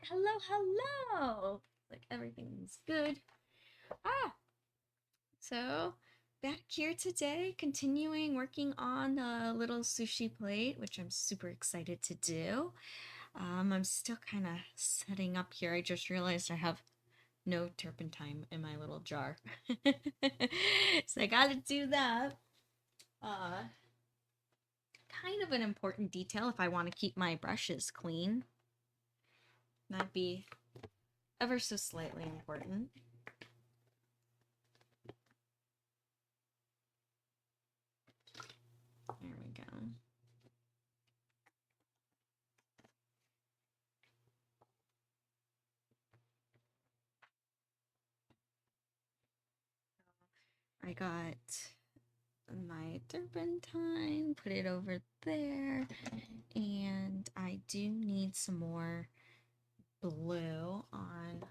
Hello, hello. Like everything's good. So back here today, continuing working on a little sushi plate, which I'm super excited to do. I'm still kind of setting up here. I just realized I have no turpentine in my little jar. So I gotta do that. Uh, Kind of an important detail if I want to keep my brushes clean. That'd be ever so slightly important. There we go. I got my turpentine, put it over there, and I do need some more blue on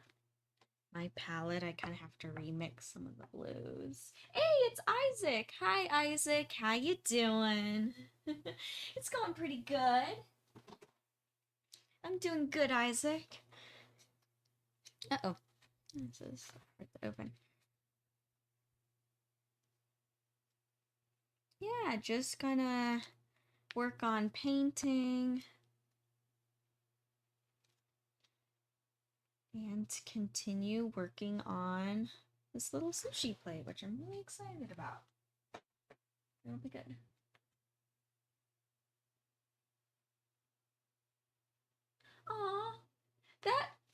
my palette. I kind of have to remix some of the blues. Hey, it's Isaac. Hi, Isaac. How you doing? It's going pretty good. I'm doing good, Isaac. Uh-oh. This is hard to open. Yeah, just gonna work on painting and continue working on this little sushi plate, which I'm really excited about. It'll be good. Aw,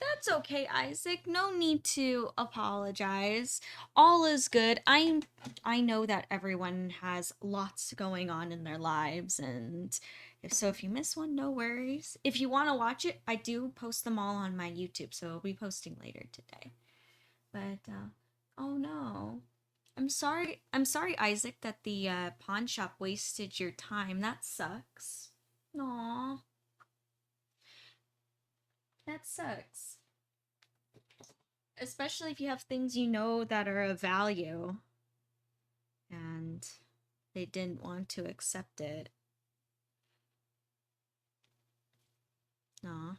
that's okay, Isaac. No need to apologize. All is good. I know that everyone has lots going on in their lives, and if you miss one, no worries. If you want to watch it, I do post them all on my YouTube, so I'll be posting later today. But oh no. I'm sorry, Isaac, that the pawn shop wasted your time. That sucks. Aw, that sucks. Especially if you have things you know that are of value and they didn't want to accept it. Aw.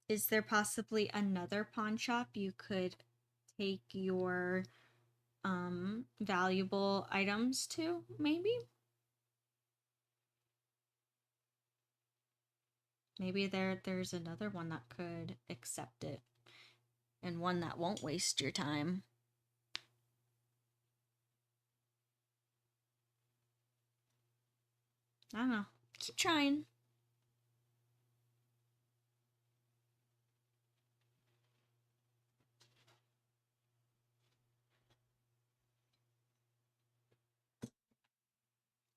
Is there possibly another pawn shop you could take your valuable items to, maybe? Maybe there's another one that could accept it and one that won't waste your time. I don't know. Keep trying.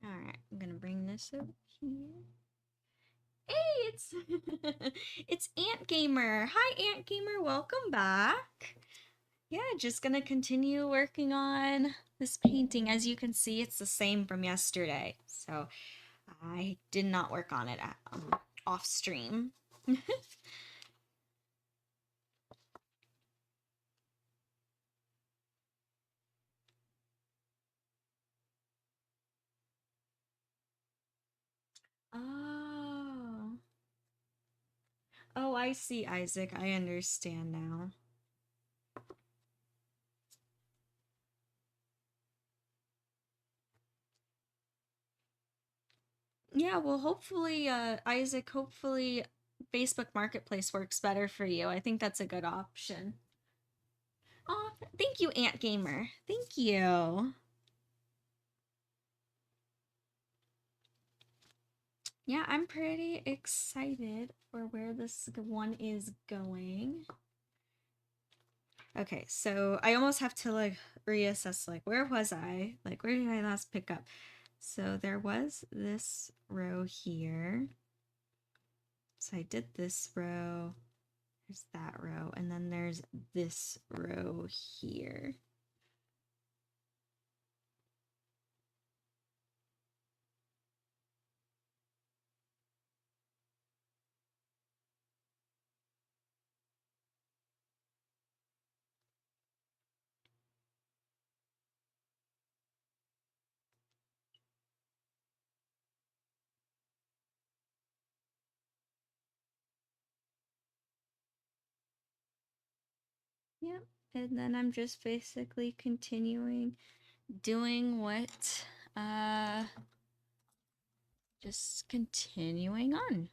Alright, I'm gonna bring this over here. Hey, it's it's Ant Gamer. Hi, Ant Gamer. Welcome back. Yeah, just gonna continue working on this painting. As you can see, it's the same from yesterday. So I did not work on it at, off stream. Oh. Oh, I see, Isaac. I understand now. Yeah, well, hopefully, Isaac, hopefully Facebook Marketplace works better for you. I think that's a good option. Oh, thank you, Ant Gamer. Thank you. Yeah, I'm pretty excited for where this one is going. Okay, so I almost have to like reassess, like, where was I? Like, where did I last pick up? So there was this row here. So I did this row. There's that row, and then there's this row here. Yep. And then I'm just basically continuing doing what, just continuing on.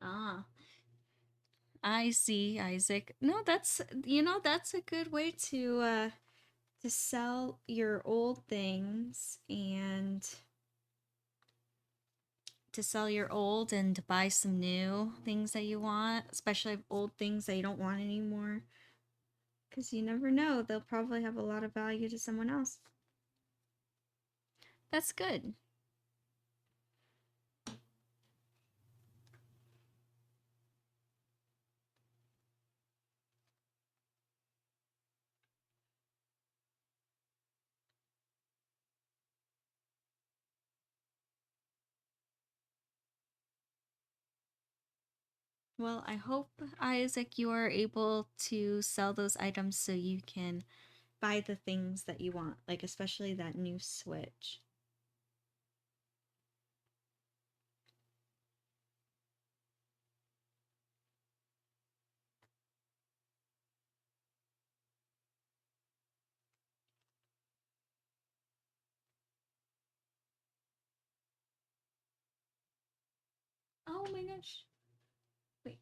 Ah, I see, Isaac. No, that's, that's a good way to sell your old things and to sell your old and to buy some new things that you want, especially old things that you don't want anymore. Because you never know, they'll probably have a lot of value to someone else. That's good. Well, I hope, Isaac, you are able to sell those items so you can buy the things that you want, like especially that new Switch. Oh my gosh. Wait.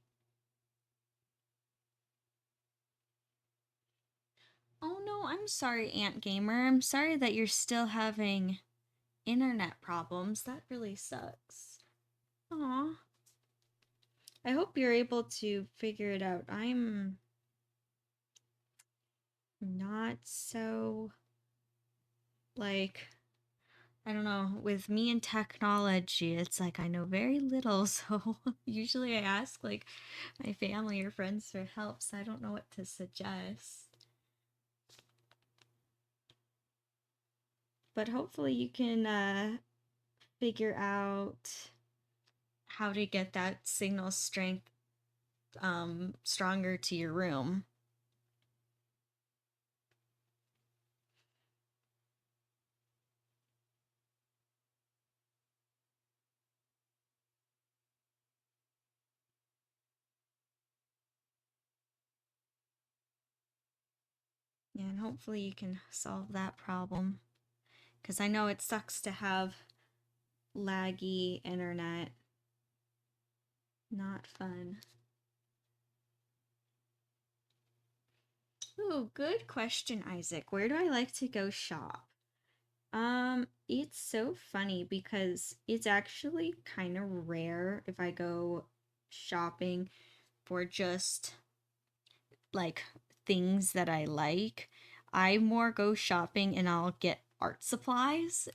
Oh no, I'm sorry, Ant Gamer. I'm sorry that you're still having internet problems. That really sucks. Aw. I hope you're able to figure it out. I'm not so, like, I don't know, with me and technology, it's like I know very little, so usually I ask like my family or friends for help, so I don't know what to suggest. But hopefully you can figure out how to get that signal strength stronger to your room. Yeah, and hopefully you can solve that problem. Because I know it sucks to have laggy internet. Not fun. Ooh, good question, Isaac. Where do I like to go shop? It's so funny because it's actually kind of rare if I go shopping for just like things that I like. I more go shopping and I'll get art supplies.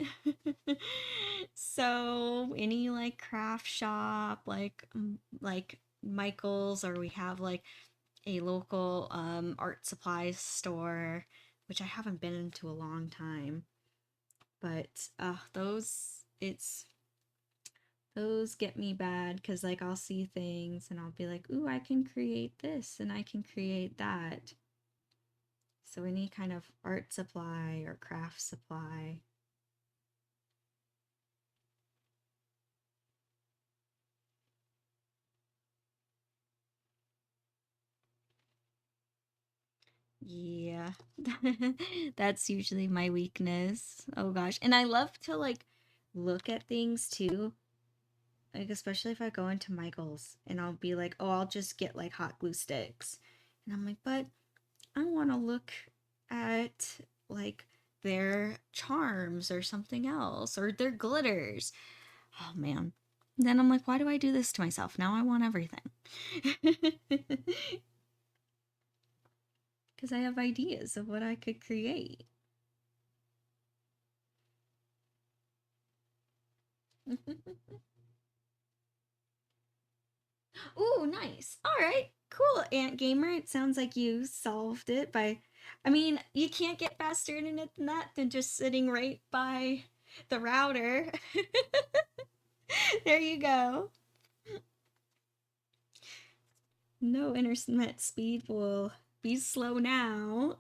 So any like craft shop, like Michael's, or we have like a local art supplies store, which I haven't been into a long time. But those get me bad because like I'll see things and I'll be like, ooh, I can create this and I can create that. So any kind of art supply or craft supply. Yeah. That's usually my weakness. Oh gosh. And I love to like look at things too. Like especially if I go into Michael's and I'll be like, "Oh, I'll just get like hot glue sticks." And I'm like, "But I want to look at like their charms or something else or their glitters." Oh man. Then I'm like, "Why do I do this to myself? Now I want everything." Because I have ideas of what I could create. Ooh, nice. All right, cool, Ant Gamer. It sounds like you solved it by. I mean, you can't get faster internet than that than just sitting right by the router. There you go. No internet speed will be slow now.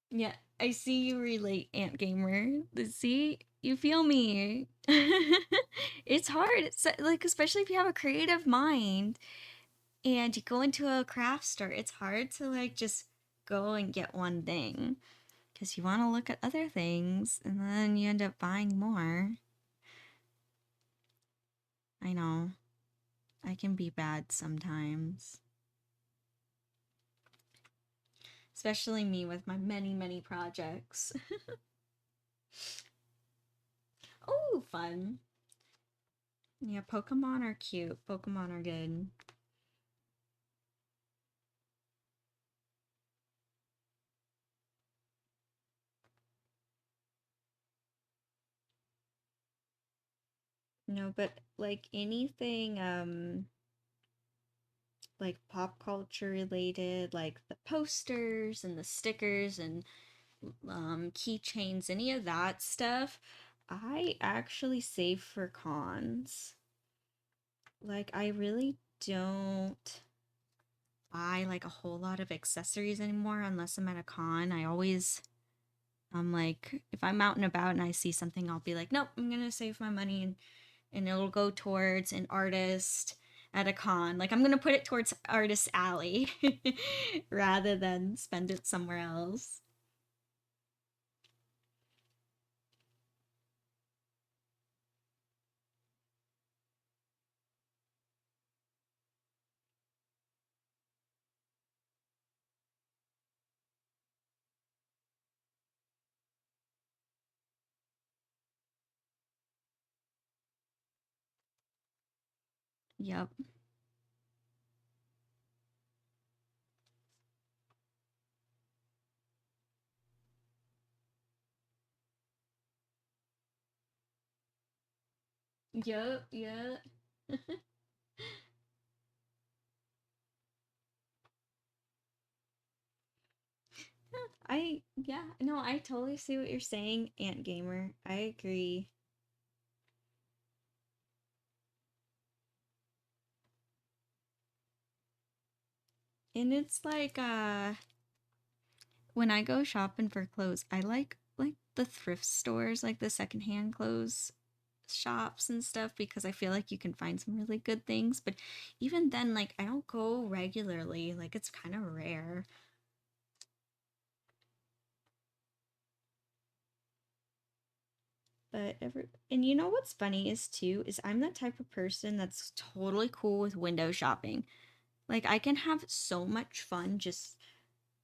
Yeah, I see you relate, Ant Gamer. See, you feel me. It's hard. It's like, especially if you have a creative mind and you go into a craft store, it's hard to like just go and get one thing because you want to look at other things and then you end up buying more. I know. I can be bad sometimes. Especially me with my many, many projects. Oh, fun. Yeah, Pokemon are cute. Pokemon are good. No, but like anything like pop culture related, like the posters and the stickers and keychains, any of that stuff, I actually save for cons. Like I really don't buy like a whole lot of accessories anymore unless I'm at a con. I'm like if I'm out and about and I see something, I'll be like, nope, I'm gonna save my money and it'll go towards an artist at a con. Like I'm gonna put it towards Artist Alley rather than spend it somewhere else. Yep. Yep. Yep. Yeah, no, I totally see what you're saying, Ant Gamer. I agree. And it's like when I go shopping for clothes, I like the thrift stores, like the secondhand clothes shops and stuff because I feel like you can find some really good things, but even then like I don't go regularly. Like it's kind of rare. But every and you know what's funny is too is I'm the type of person that's totally cool with window shopping. Like I can have so much fun just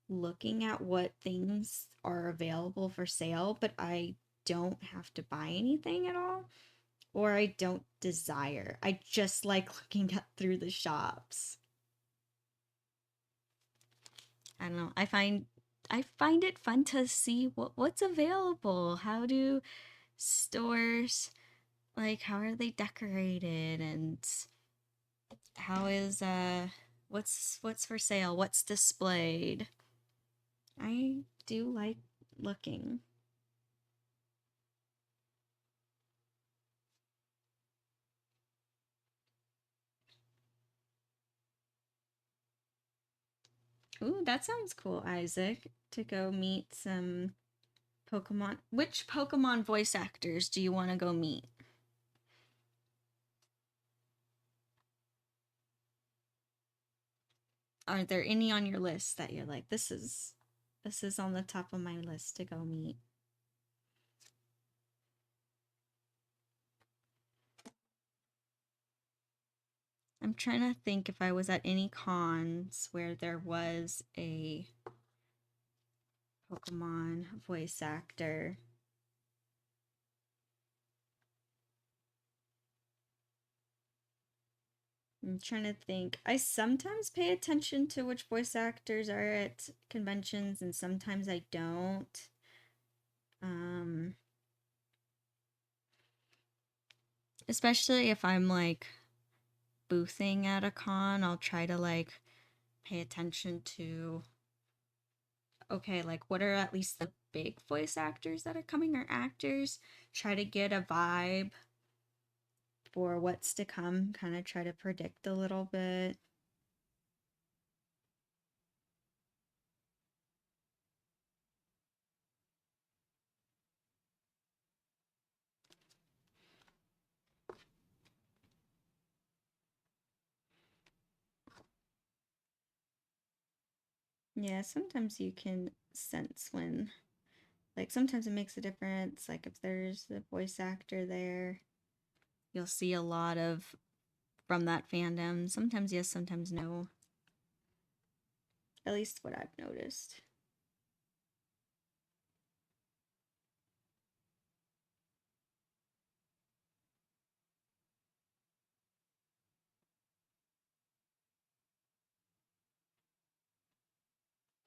looking at what things are available for sale, but I don't have to buy anything at all or I don't desire. I just like looking at through the shops. I don't know. I find it fun to see what's available. How do stores like how are they decorated and how is what's for sale? What's displayed? I do like looking. Ooh, that sounds cool, Isaac, to go meet some Pokemon. Which Pokemon voice actors do you want to go meet? Are there any on your list that you're like, this is on the top of my list to go meet? I'm trying to think if I was at any cons where there was a Pokemon voice actor. I'm trying to think. I sometimes pay attention to which voice actors are at conventions and sometimes I don't. Um Especially if I'm like boothing at a con, I'll try to like pay attention to, okay, like what are at least the big voice actors that are coming, or actors. Try to get a vibe for what's to come, kind of try to predict a little bit. Yeah, sometimes you can sense when, like, sometimes it makes a difference. Like, if there's the voice actor there, you'll see a lot of from that fandom. Sometimes yes, sometimes no. At least what I've noticed.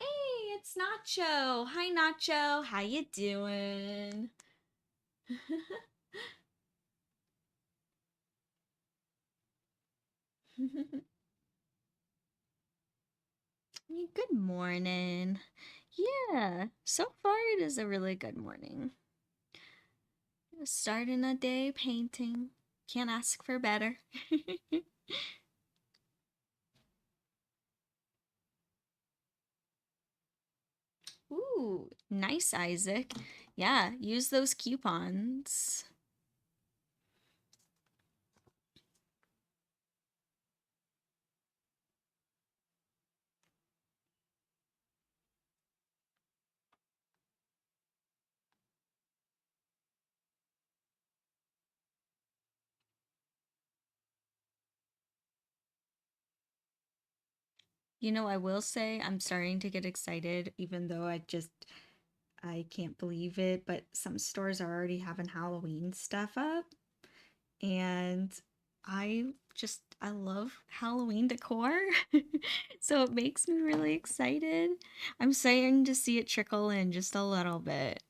Hey, it's Nacho. Hi, Nacho. How you doing? Good morning. Yeah, so far it is a really good morning. Starting a day painting. Can't ask for better. Ooh, nice, Isaac. Yeah, use those coupons. You know, I will say I'm starting to get excited, even though I can't believe it, but some stores are already having Halloween stuff up. And I love Halloween decor. So it makes me really excited. I'm starting to see it trickle in just a little bit.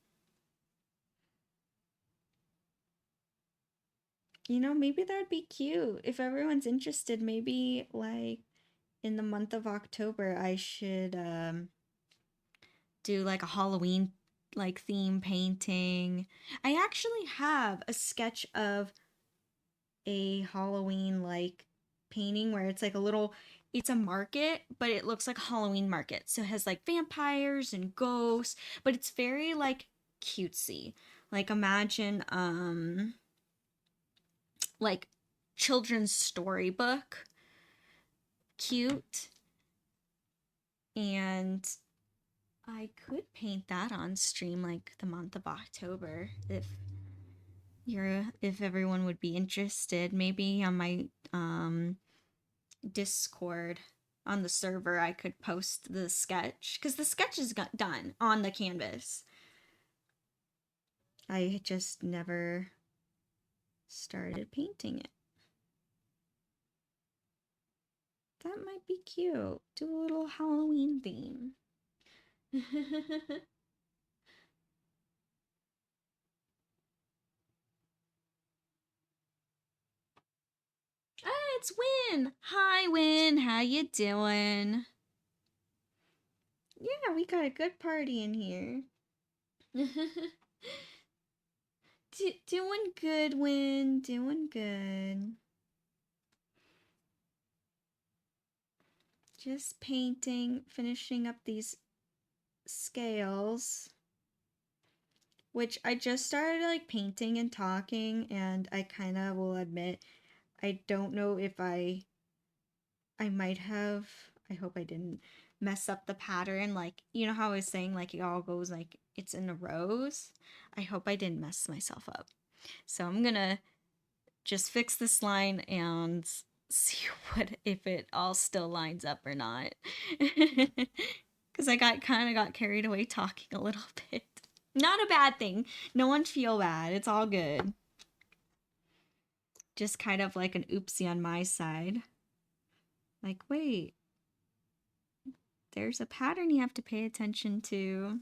You know, maybe that'd be cute. If everyone's interested, maybe like in the month of October, I should do like a Halloween like theme painting. I actually have a sketch of a Halloween like painting where it's like a little, it's a market, but it looks like a Halloween market. So it has like vampires and ghosts, but it's very like cutesy. Like imagine like children's storybook cute. And I could paint that on stream like the month of October if everyone would be interested. Maybe on my Discord on the server I could post the sketch, because the sketch is done on the canvas. I just never started painting it. That might be cute. Do a little Halloween theme. Ah, it's Win. Hi, Win. How you doing? Yeah, we got a good party in here. Doing good, Win. Doing good. Just painting, finishing up these scales, which I just started like painting and talking, and I kind of will admit I don't know if I might have, I hope I didn't mess up the pattern. Like, you know how I was saying, like, it all goes like it's in rows? I hope I didn't mess myself up. So I'm gonna just fix this line and see what if it all still lines up or not. Because I got carried away talking a little bit. Not a bad thing. No one feel bad. It's all good. Just kind of like an oopsie on my side. Like, wait, there's a pattern you have to pay attention to.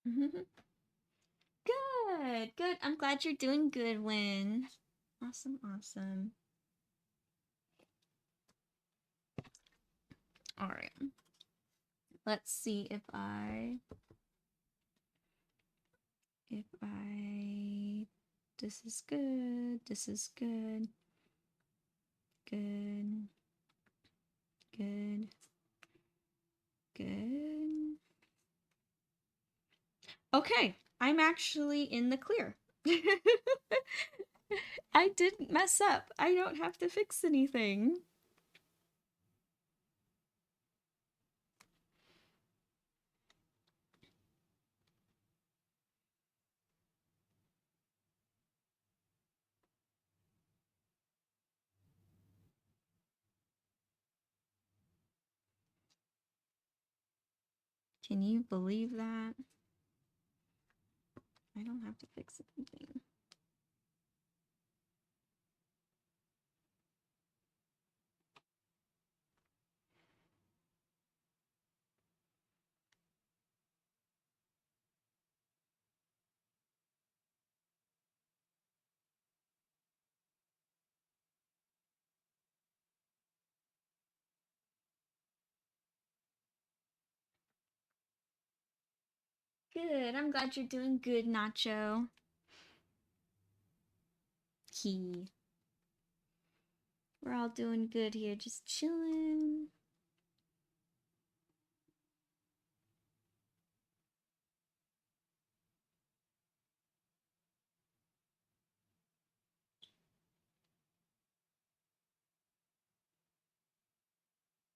Good, good. I'm glad you're doing good, Win. Awesome, awesome. All right. Let's see if this is good. This is good. Good. Good. Good. Okay, I'm actually in the clear. I didn't mess up. I don't have to fix anything. Can you believe that? I don't have to fix anything. Good. I'm glad you're doing good, Nacho. He. We're all doing good here, just chilling.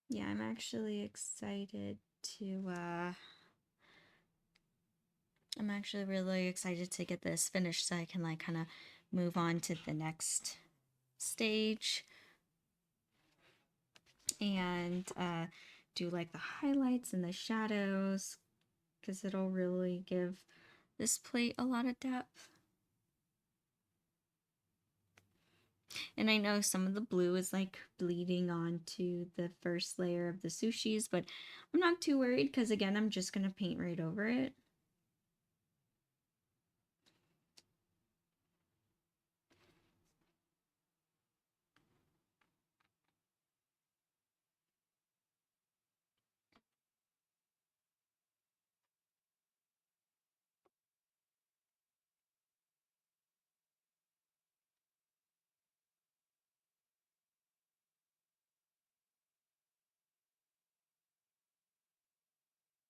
Yeah, I'm actually excited to I'm actually really excited to get this finished so I can like kind of move on to the next stage and do like the highlights and the shadows because it'll really give this plate a lot of depth. And I know some of the blue is like bleeding onto the first layer of the sushis, but I'm not too worried because again, I'm just gonna paint right over it.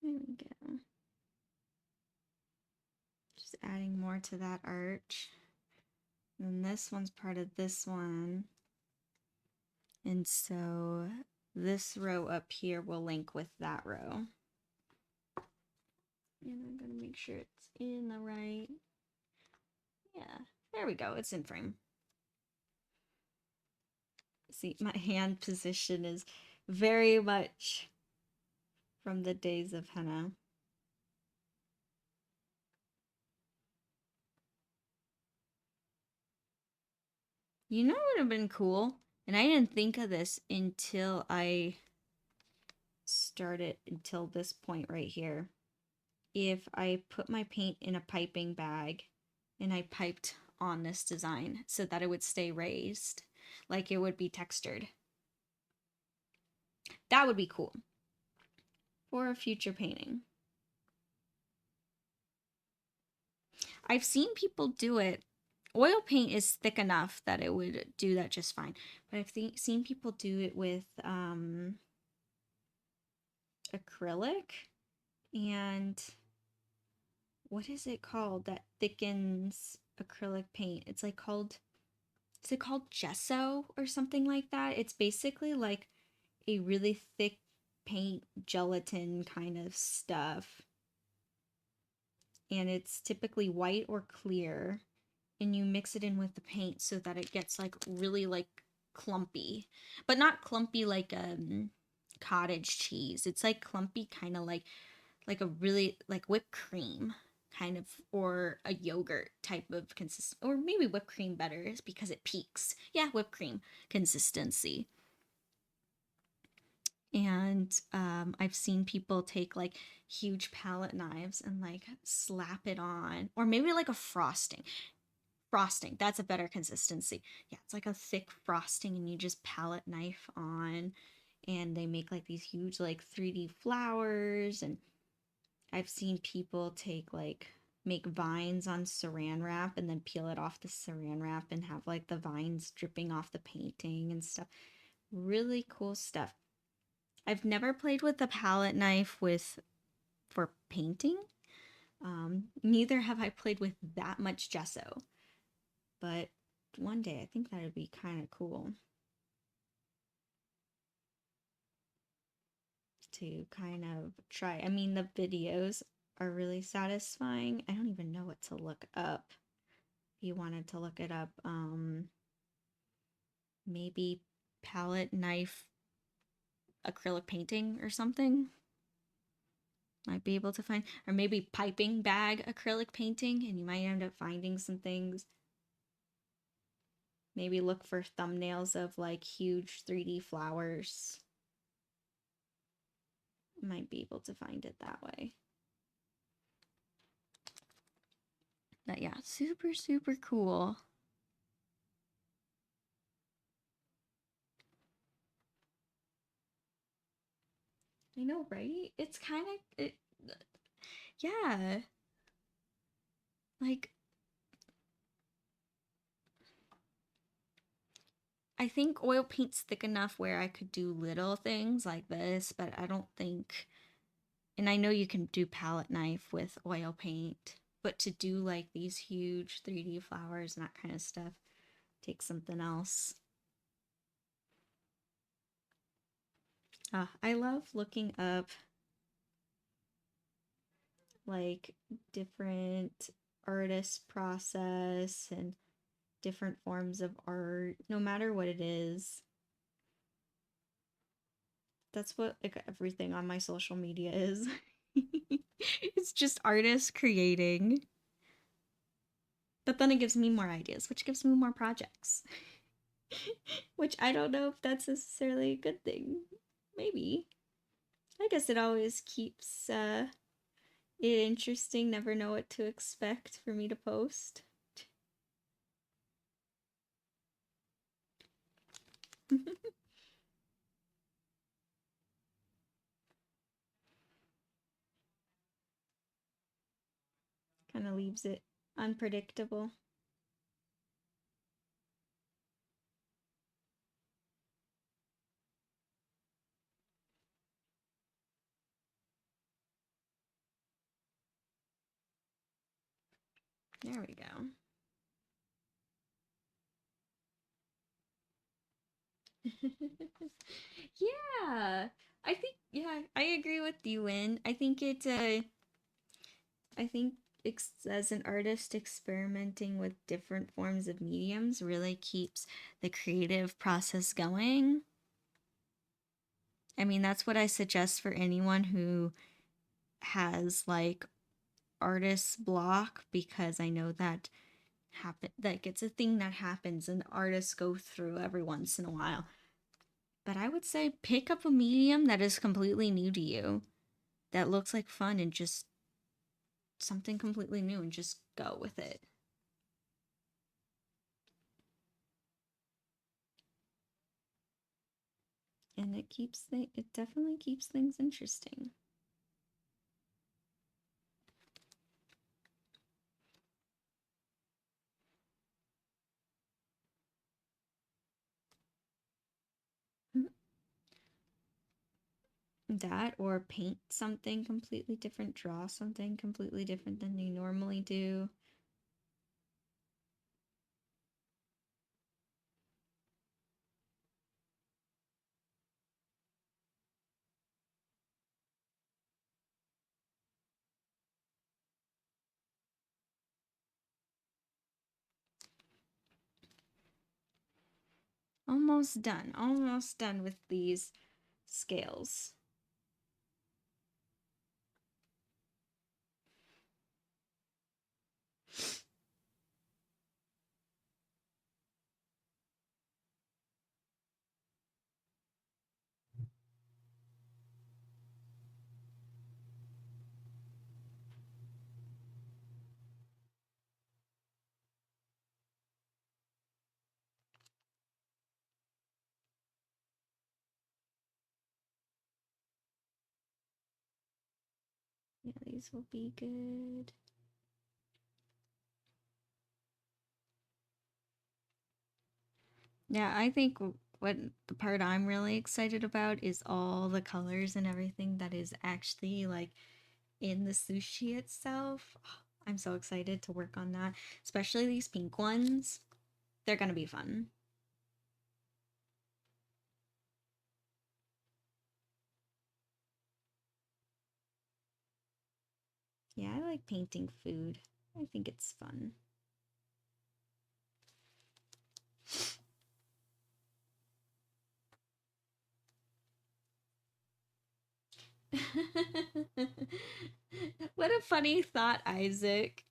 There we go. Just adding more to that arch. And this one's part of this one. And so this row up here will link with that row. And I'm going to make sure it's in the right. Yeah, there we go. It's in frame. See, my hand position is very much from the days of henna. You know what would have been cool? And I didn't think of this until I started, until this point right here. If I put my paint in a piping bag and I piped on this design so that it would stay raised, like it would be textured. That would be cool for a future painting. I've seen people do it. Oil paint is thick enough that it would do that just fine. But I've seen people do it with acrylic and what is it called that thickens acrylic paint? It's like called, is it called gesso or something like that? It's basically like a really thick paint gelatin kind of stuff. And it's typically white or clear. And you mix it in with the paint so that it gets like really like clumpy. But not clumpy like cottage cheese. It's like clumpy kind of like a really like whipped cream kind of, or a yogurt type of consist, or maybe whipped cream better is because it peaks. Yeah, whipped cream consistency. And I've seen people take like huge palette knives and like slap it on, or maybe like a frosting. That's a better consistency. Yeah, it's like a thick frosting and you just palette knife on, and they make like these huge like 3D flowers. And I've seen people take like make vines on saran wrap and then peel it off the saran wrap and have like the vines dripping off the painting and stuff. Really cool stuff. I've never played with a palette knife with for painting. Neither have I played with that much gesso, but one day I think that would be kind of cool to kind of try. I mean, the videos are really satisfying. I don't even know what to look up. If you wanted to look it up, maybe palette knife acrylic painting or something. Might be able to find, or maybe piping bag acrylic painting, and you might end up finding some things. Maybe look for thumbnails of like huge 3D flowers. Might be able to find it that way. But yeah, super, super cool. I know, right? It's kind of, yeah. Like, I think oil paint's thick enough where I could do little things like this, but I don't think, and I know you can do palette knife with oil paint, but to do like these huge 3D flowers and that kind of stuff takes something else. I love looking up like different artist process and different forms of art, no matter what it is. That's what like everything on my social media is. It's just artists creating. But then it gives me more ideas, which gives me more projects. Which I don't know if that's necessarily a good thing. Maybe. I guess it always keeps it interesting, never know what to expect for me to post. Kind of leaves it unpredictable. There we go. Yeah. I think yeah, I agree with you, Lynn. I think I think as an artist experimenting with different forms of mediums really keeps the creative process going. I mean, that's what I suggest for anyone who has like artist's block, because I know that it's a thing that happens and artists go through every once in a while. But I would say pick up a medium that is completely new to you, that looks like fun, and just something completely new, and just go with it. And it definitely keeps things interesting. That, or paint something completely different, draw something completely different than you normally do. Almost done with these scales. Yeah, these will be good. Yeah, I think what the part I'm really excited about is all the colors and everything that is actually like in the sushi itself. I'm so excited to work on that, especially these pink ones. They're gonna be fun. Yeah, I like painting food. I think it's fun. What a funny thought, Isaac.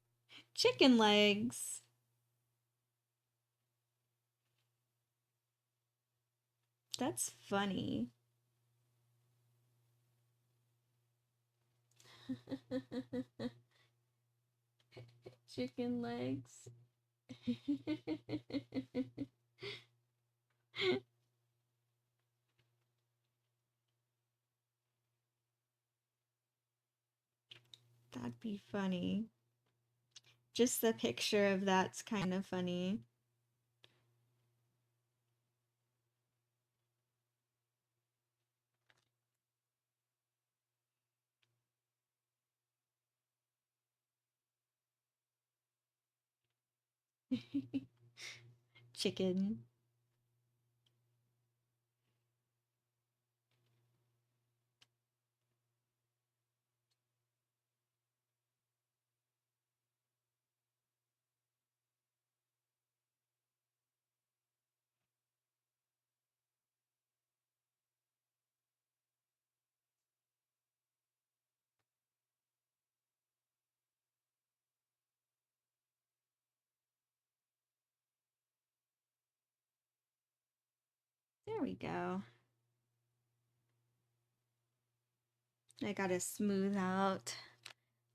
Chicken legs. That's funny. Chicken legs. That'd be funny. Just the picture of that's kind of funny. Chicken. There we go. I gotta smooth out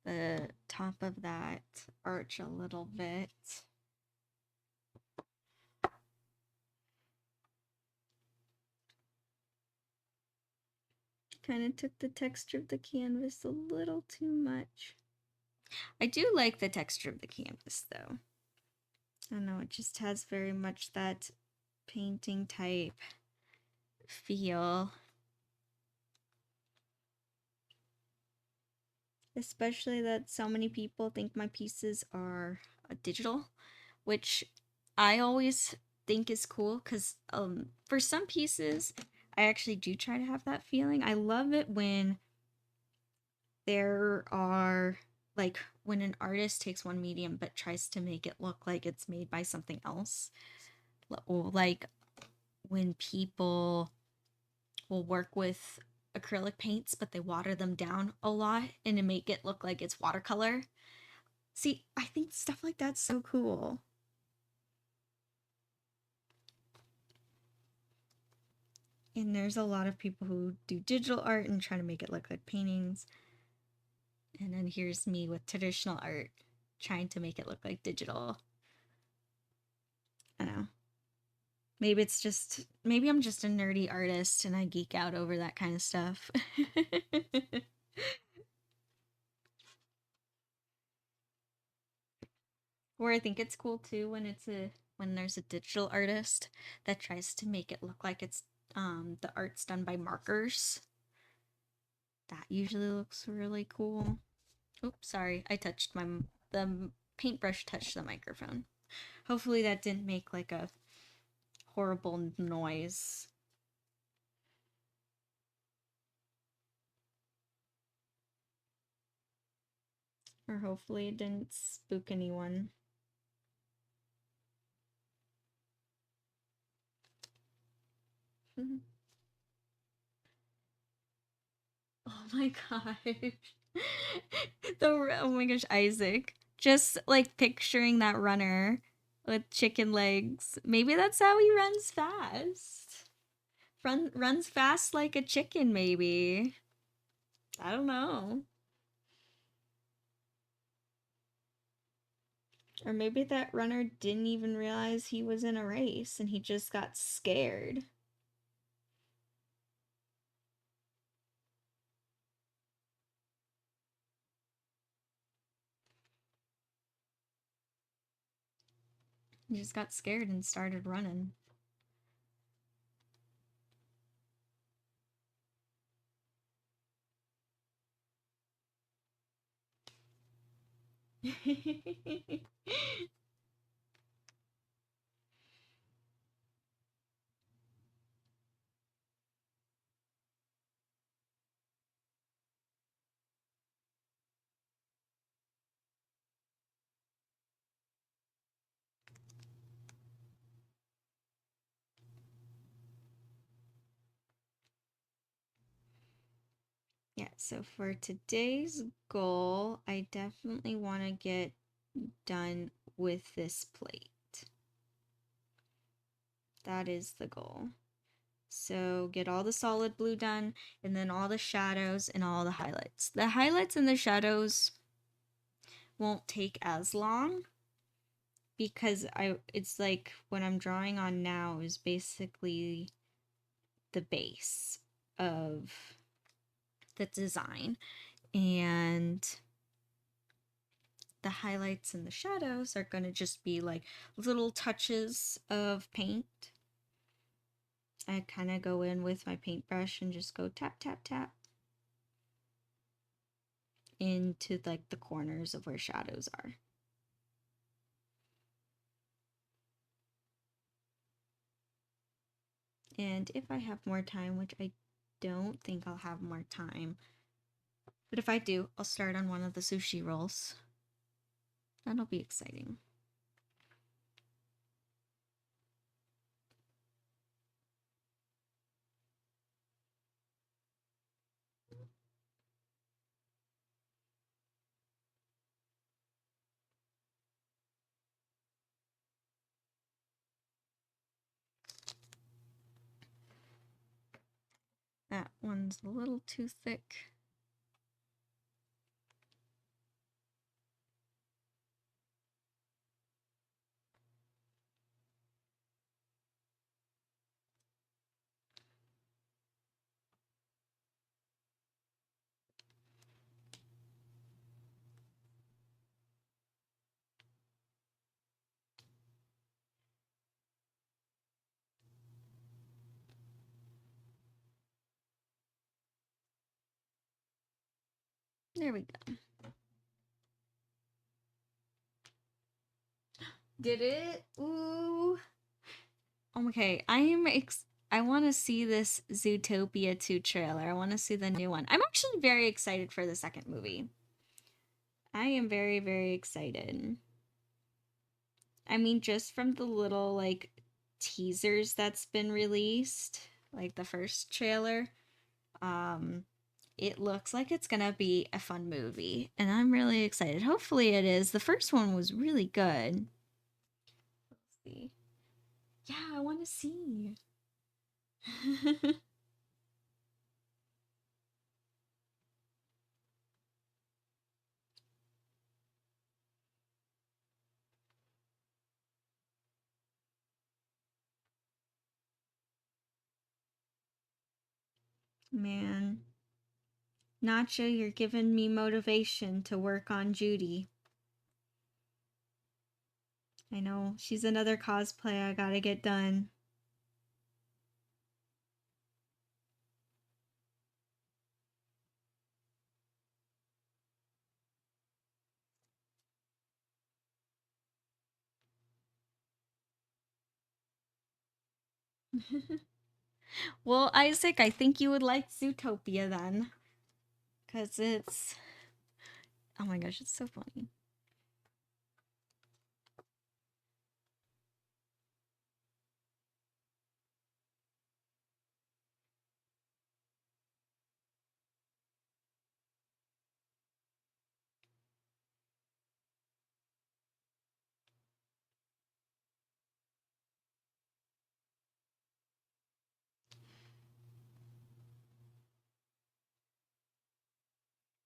the top of that arch a little bit. Kind of took the texture of the canvas a little too much. I do like the texture of the canvas though. I don't know, it just has very much that painting type feel. Especially that so many people think my pieces are digital, which I always think is cool because for some pieces, I actually do try to have that feeling. I love it when there are like when an artist takes one medium but tries to make it look like it's made by something else. Or like when people will work with acrylic paints but they water them down a lot and to make it look like it's watercolor. See, I think stuff like that's so cool. And there's a lot of people who do digital art and try to make it look like paintings. And then here's me with traditional art trying to make it look like digital. I don't know. Maybe I'm just a nerdy artist and I geek out over that kind of stuff. Or I think it's cool too when there's a digital artist that tries to make it look like it's the art's done by markers. That usually looks really cool. Oops, sorry. The paintbrush touched the microphone. Hopefully that didn't make like a horrible noise. Or hopefully it didn't spook anyone. Oh my gosh. Oh my gosh, Isaac. Just like picturing that runner with chicken legs. Maybe that's how he runs fast. Runs fast like a chicken, maybe. I don't know. Or maybe that runner didn't even realize he was in a race and he just got scared. He just got scared and started running. Yeah, so for today's goal, I definitely want to get done with this plate. That is the goal. So get all the solid blue done, and then all the shadows and all the highlights. The highlights and the shadows won't take as long because it's like what I'm drawing on now is basically the base of the design, and the highlights and the shadows are going to just be like little touches of paint. I kind of go in with my paintbrush and just go tap tap tap into like the corners of where shadows are. And if I have more time, which I don't think I'll have more time, but if I do, I'll start on one of the sushi rolls. That'll be exciting. That one's a little too thick. There we go. Did it? Ooh. Okay, I want to see this Zootopia 2 trailer. I want to see the new one. I'm actually very excited for the second movie. I am very, very excited. I mean, just from the little, like, teasers that's been released, like the first trailer, it looks like it's gonna be a fun movie, and I'm really excited. Hopefully it is. The first one was really good. Let's see. Yeah, I want to see. Man. Nacho, you're giving me motivation to work on Judy. I know, she's another cosplay I gotta get done. Well, Isaac, I think you would like Zootopia then. Because it's... Oh my gosh, it's so funny.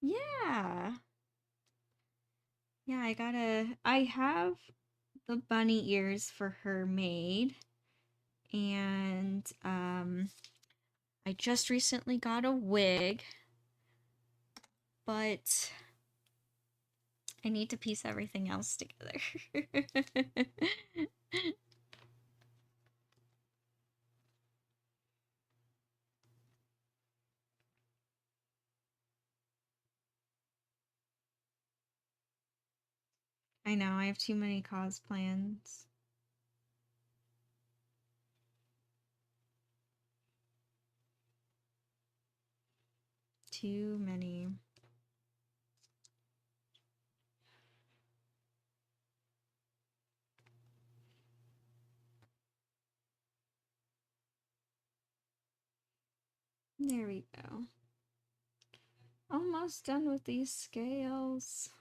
Yeah. Yeah, I have the bunny ears for her made. And, I just recently got a wig. But I need to piece everything else together. I know, I have too many cause plans. Too many. There we go. Almost done with these scales.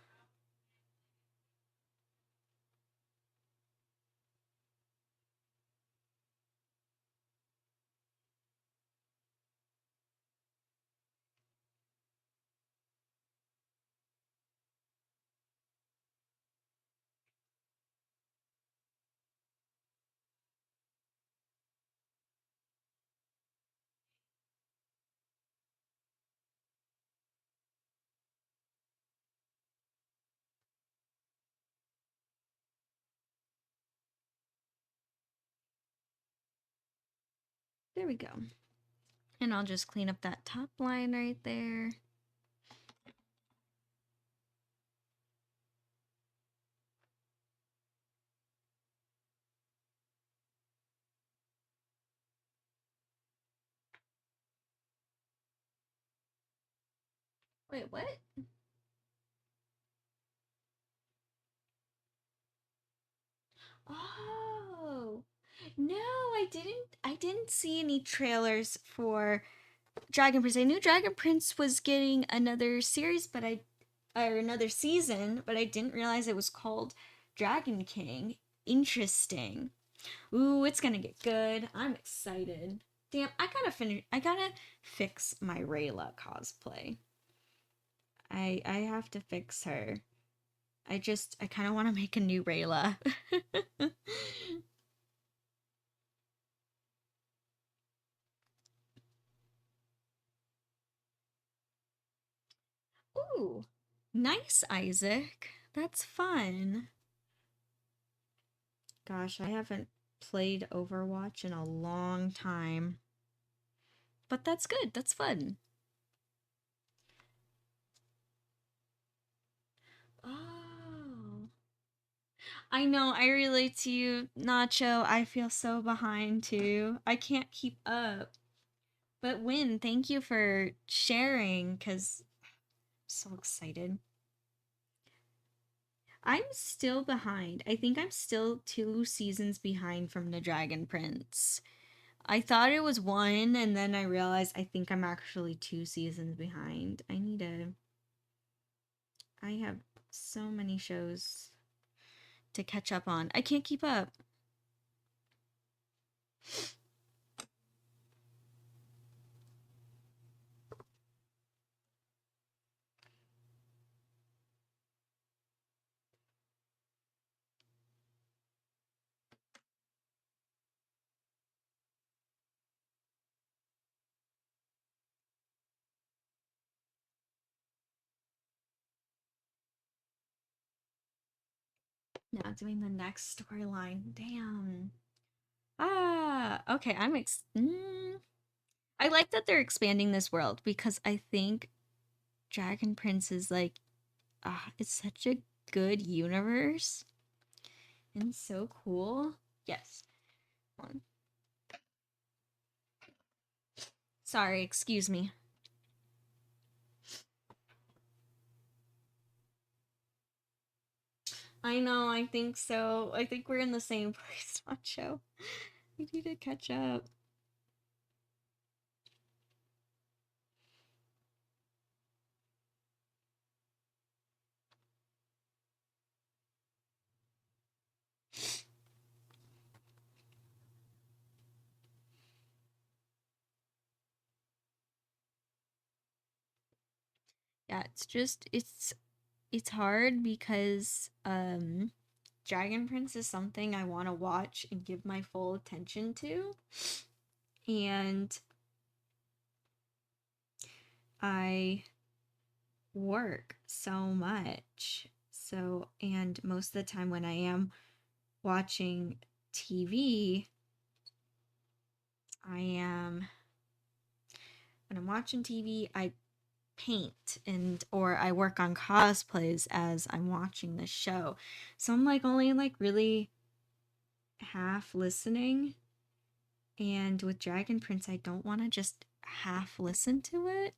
There we go. And I'll just clean up that top line right there. Wait, what? Oh. No, I didn't see any trailers for Dragon Prince. I knew Dragon Prince was getting another series, or another season, but I didn't realize it was called Dragon King. Interesting. Ooh, it's gonna get good. I'm excited. Damn, I gotta fix my Rayla cosplay. I have to fix her. I kind of want to make a new Rayla. Ooh, nice, Isaac. That's fun. Gosh, I haven't played Overwatch in a long time. But that's good. That's fun. Oh. I know, I relate to you, Nacho. I feel so behind too. I can't keep up. But Win, thank you for sharing because I'm so excited. I'm still behind. I think I'm still 2 seasons behind from the Dragon Prince. I thought it was one, and then I realized I think I'm actually 2 seasons behind. I have so many shows to catch up on. I can't keep up. Now doing the next storyline. Damn. Okay, I like that they're expanding this world because I think Dragon Prince is like, it's such a good universe and so cool. Yes. Sorry, excuse me. I know, I think so. I think we're in the same place, Nacho. We need to catch up. Yeah, it's hard because Dragon Prince is something I want to watch and give my full attention to. And I work so much. So, and most of the time when I am watching TV, when I'm watching TV, I paint or I work on cosplays as I'm watching the show. So I'm like only like really half listening. And with Dragon Prince, I don't want to just half listen to it.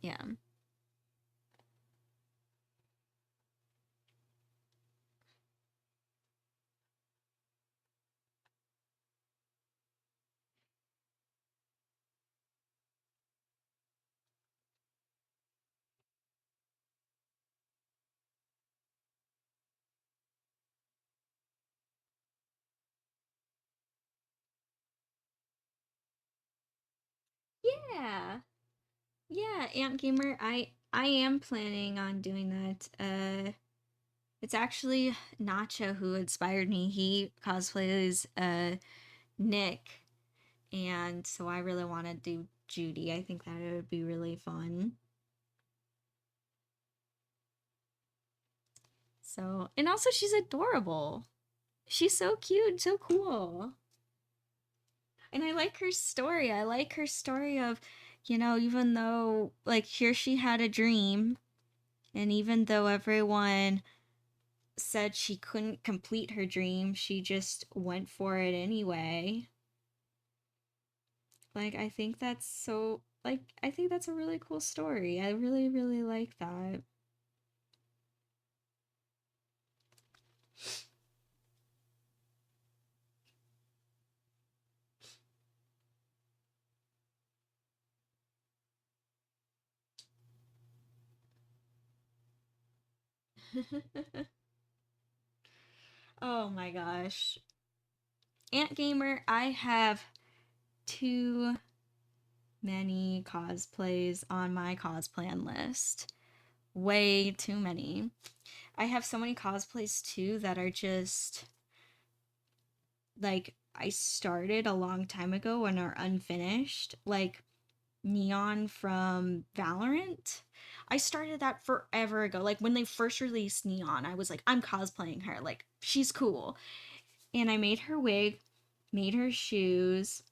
Yeah. Yeah. Yeah, Ant Gamer, I am planning on doing that. It's actually Nacho who inspired me. He cosplays Nick, and so I really want to do Judy. I think that it would be really fun. So, and also she's adorable. She's so cute, so cool. And I like her story. I like her story of, even though like here she had a dream, and even though everyone said she couldn't complete her dream, she just went for it anyway. Like, I think that's so, like, I think that's a really cool story. I really, really like that. Oh my gosh. Ant Gamer, I have too many cosplays on my cosplay list. Way too many. I have so many cosplays too that are just like I started a long time ago and are unfinished. Like Neon from Valorant. I started that forever ago. Like when they first released Neon, I was like, I'm cosplaying her. Like, she's cool. And I made her wig, made her shoes,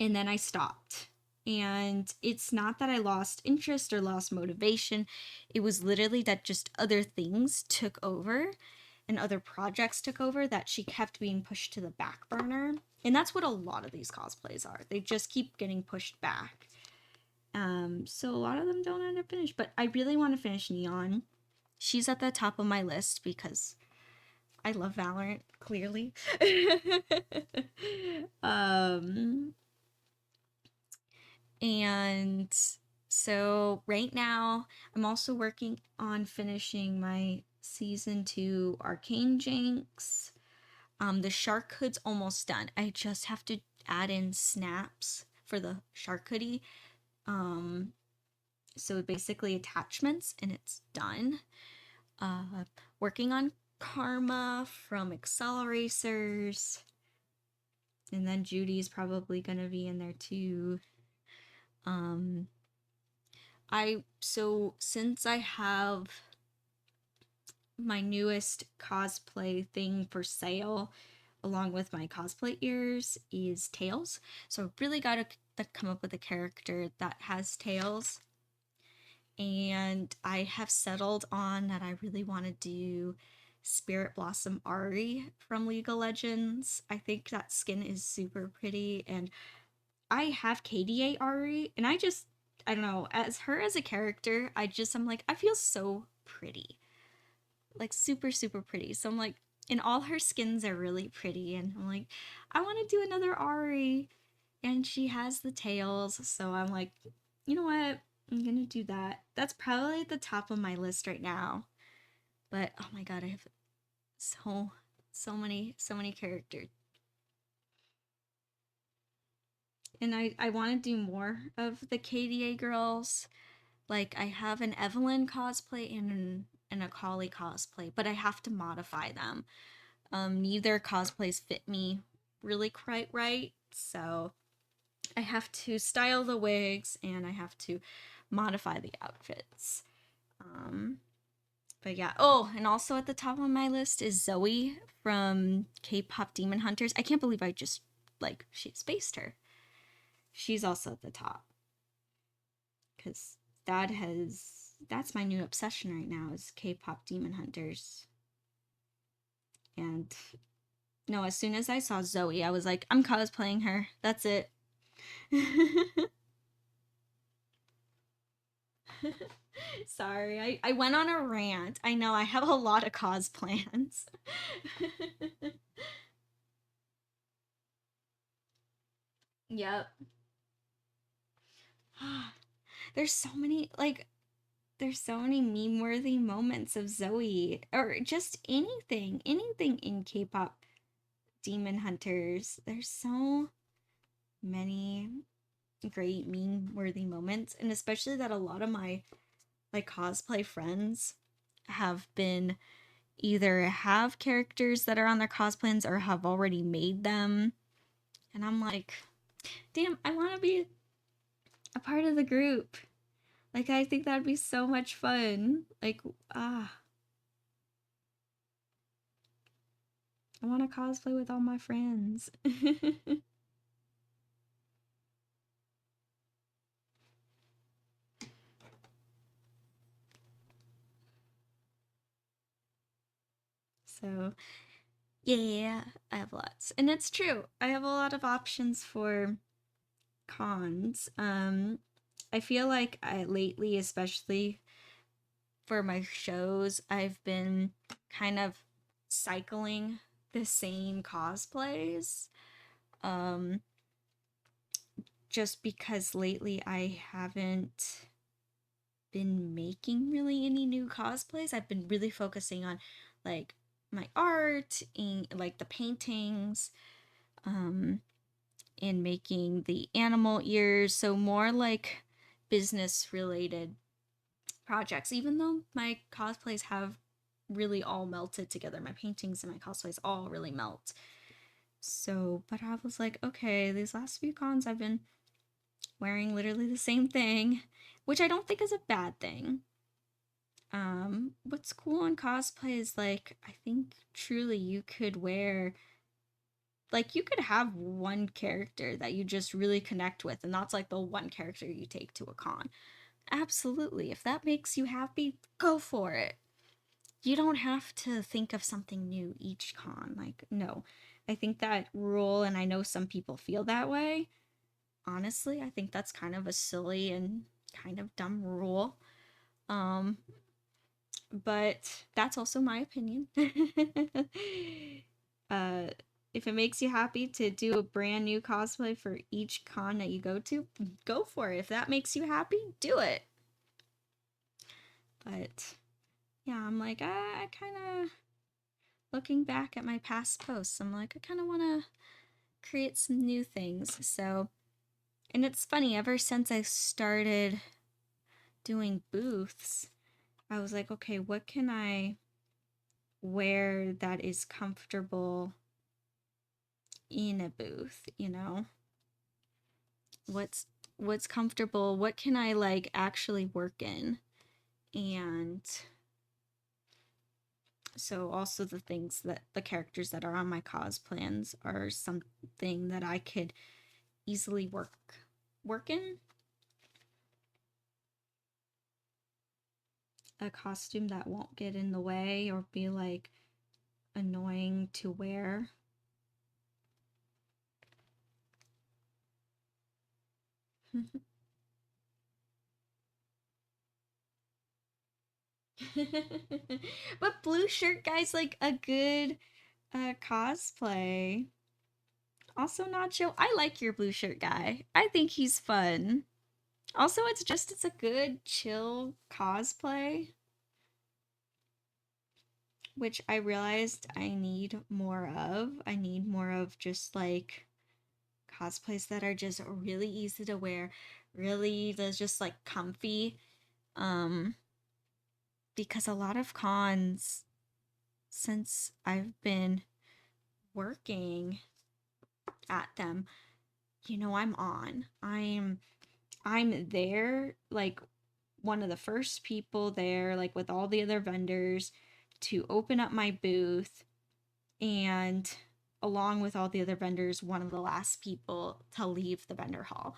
and then I stopped. And it's not that I lost interest or lost motivation. It was literally that just other things took over and other projects took over that she kept being pushed to the back burner. And that's what a lot of these cosplays are. They just keep getting pushed back. So a lot of them don't end up finished, but I really want to finish Neon. She's at the top of my list because I love Valorant, clearly. um, and so right now, I'm also working on finishing my season 2 Arcane Jinx. The Shark Hood's almost done. I just have to add in snaps for the Shark Hoodie. Um, so basically attachments, and it's done. Working on Karma from Acceleracers, and then Judy's probably gonna be in there too. um since I have my newest cosplay thing for sale along with my cosplay ears is tails, so I really gotta come up with a character that has tails. And I have settled on that I really want to do Spirit Blossom Ari from League of Legends. I think that skin is super pretty, and I have KDA Ari, and I don't know, as her as a character, I'm like, I feel so pretty. Like, super, super pretty. So I'm like, and all her skins are really pretty, and I'm like, I want to do another Ari. And she has the tails, so I'm like, you know what? I'm gonna do that. That's probably at the top of my list right now. But oh my god, I have so many characters. And I want to do more of the KDA girls. Like I have an Evelyn cosplay and a Kali cosplay, but I have to modify them. Neither cosplays fit me really quite right, so I have to style the wigs and I have to modify the outfits. But yeah. Oh, and also at the top of my list is Zoe from K-pop Demon Hunters. I can't believe I just she spaced her. She's also at the top because that's my new obsession right now is K-pop Demon Hunters. And no, as soon as I saw Zoe, I was like, I'm cosplaying her. That's it. Sorry, I went on a rant. I know I have a lot of cos plans. Yep. There's so many there's so many meme worthy moments of Zoe or just anything in K-pop Demon Hunters. There's so many great meme worthy moments, and especially that a lot of my cosplay friends have been either have characters that are on their cosplays or have already made them. And I'm like, damn, I want to be a part of the group. I think that'd be so much fun. I want to cosplay with all my friends. So, yeah, I have lots. And it's true. I have a lot of options for cons. I feel like lately, especially for my shows, I've been kind of cycling the same cosplays. Um, just because lately I haven't been making really any new cosplays. I've been really focusing on my art and the paintings, um, and making the animal ears. So more business related projects, even though my cosplays have really all melted together. My paintings and my cosplays all really melt. So, but I was like, okay, these last few cons I've been wearing literally the same thing, which I don't think is a bad thing. What's cool on cosplay is I think truly you could wear you could have one character that you just really connect with, and that's the one character you take to a con. Absolutely. If that makes you happy, go for it. You don't have to think of something new each con. No. I think that rule, and I know some people feel that way. Honestly, I think that's kind of a silly and kind of dumb rule. Um, but that's also my opinion. uh, if it makes you happy to do a brand new cosplay for each con that you go for it. If that makes you happy, do it. But yeah, I'm I kind of looking back at my past posts, I'm I kind of want to create some new things. So, and it's funny, ever since I started doing booths, I was like, okay, what can I wear that is comfortable in a booth, what's comfortable, what can I actually work in? And so also the things that the characters that are on my cos plans are something that I could easily work in. A costume that won't get in the way or be annoying to wear. But blue shirt guy's a good cosplay. Also, Nacho, I like your blue shirt guy. I think he's fun. Also, it's a good chill cosplay, which I realized I need more of. I need more of just cosplays that are just really easy to wear, really that's just comfy. Um because a lot of cons since I've been working at them, I'm on. I'm there one of the first people there, like with all the other vendors, to open up my booth, and along with all the other vendors, one of the last people to leave the vendor hall,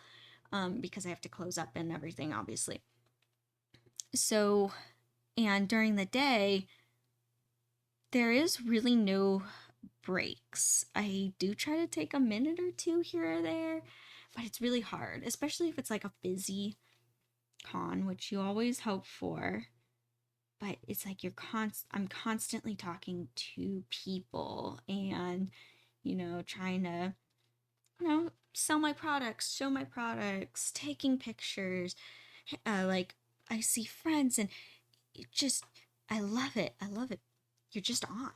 because I have to close up and everything, obviously. So, and during the day, there is really no breaks. I do try to take a minute or two here or there, but it's really hard, especially if it's like a busy con, which you always hope for. But it's like I'm constantly talking to people and, trying to, sell my products, show my products, taking pictures. Like, I see friends and it just, I love it. I love it. You're just on.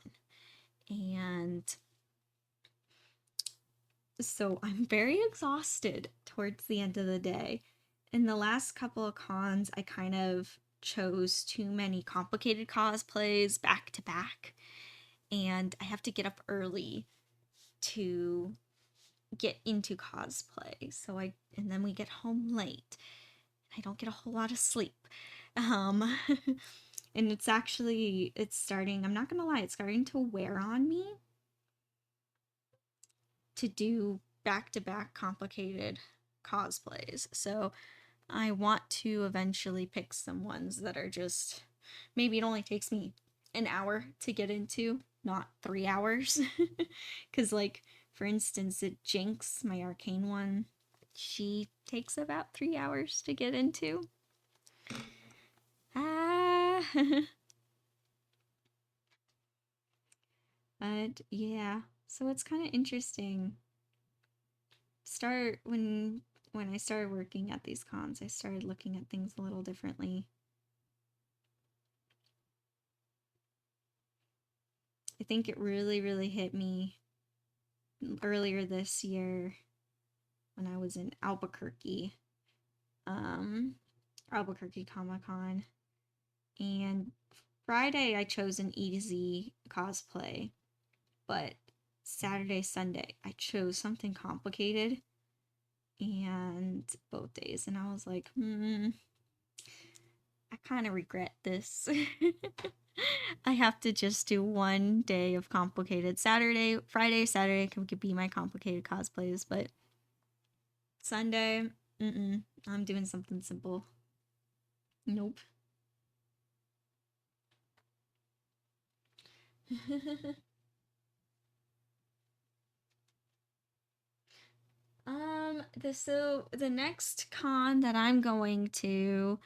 And so I'm very exhausted towards the end of the day. In the last couple of cons, I kind of chose too many complicated cosplays back to back, and I have to get up early to get into cosplay. And then we get home late. I don't get a whole lot of sleep. And it's starting, I'm not gonna lie, it's starting to wear on me to do back-to-back complicated cosplays. So I want to eventually pick some ones that are just, maybe it only takes me an hour to get into, not 3 hours. Because, like, for instance, Jinx, my arcane one, she takes about 3 hours to get into. But yeah, so it's kind of interesting. When I started working at these cons, I started looking at things a little differently. I think it really, really hit me earlier this year when I was in Albuquerque, Albuquerque Comic Con. And Friday I chose an easy cosplay, but Saturday, Sunday I chose something complicated, and both days, and I was like, I kind of regret this. I have to just do one day of complicated. Friday, Saturday could be my complicated cosplays, but Sunday, I'm doing something simple. Nope. The next con that I'm going to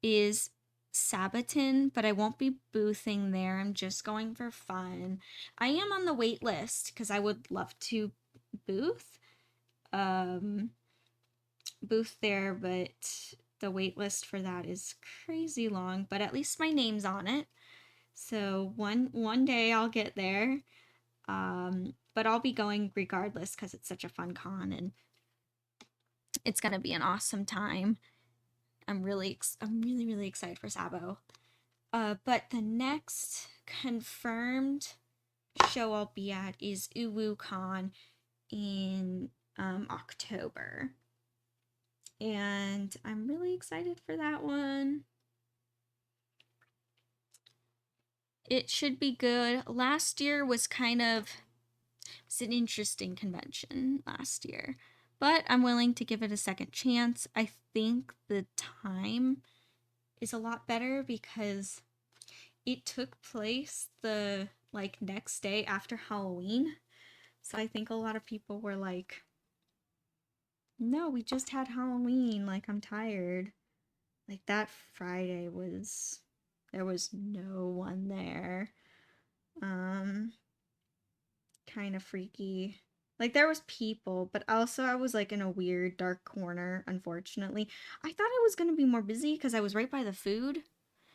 is Sabaton, but I won't be boothing there. I'm just going for fun. I am on the wait list because I would love to booth booth there, but the wait list for that is crazy long, but at least my name's on it. So one day I'll get there. But I'll be going regardless because it's such a fun con and it's gonna be an awesome time. I'm really really excited for Sabo. But the next confirmed show I'll be at is UwuCon in October. And I'm really excited for that one. It should be good. Last year was it's an interesting convention last year, but I'm willing to give it a second chance. I think the time is a lot better because it took place the next day after Halloween. So I think a lot of people were like, no, we just had Halloween, like I'm tired. Like that Friday there was no one there. Kind of freaky. Like there was people, but also I was like in a weird dark corner, unfortunately. I thought I was going to be more busy because I was right by the food,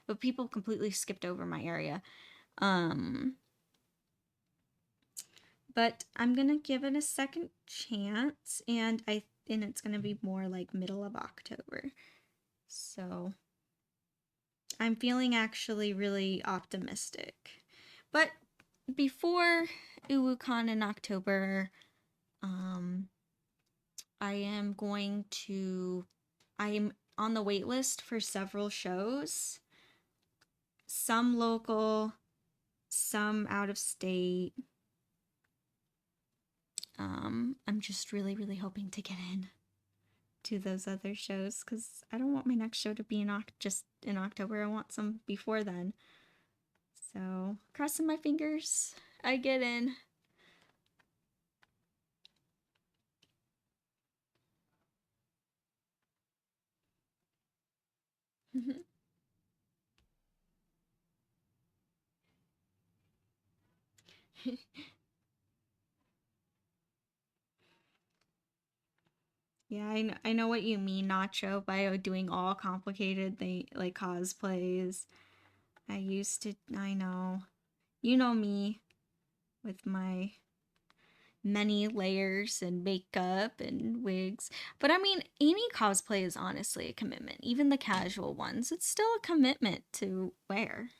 but people completely skipped over my area. But I'm going to give it a second chance, and it's going to be more like middle of October. So I'm feeling actually really optimistic. But before UwuCon in October, I am on the wait list for several shows. Some local, some out of state. I'm just really, really hoping to get in to those other shows because I don't want my next show to be just in October. I want some before then. So, crossing my fingers, I get in. Yeah, I know what you mean, Nacho, by doing all complicated thing like cosplays. I know. You know me with my many layers and makeup and wigs. But I mean, any cosplay is honestly a commitment. Even the casual ones, it's still a commitment to wear.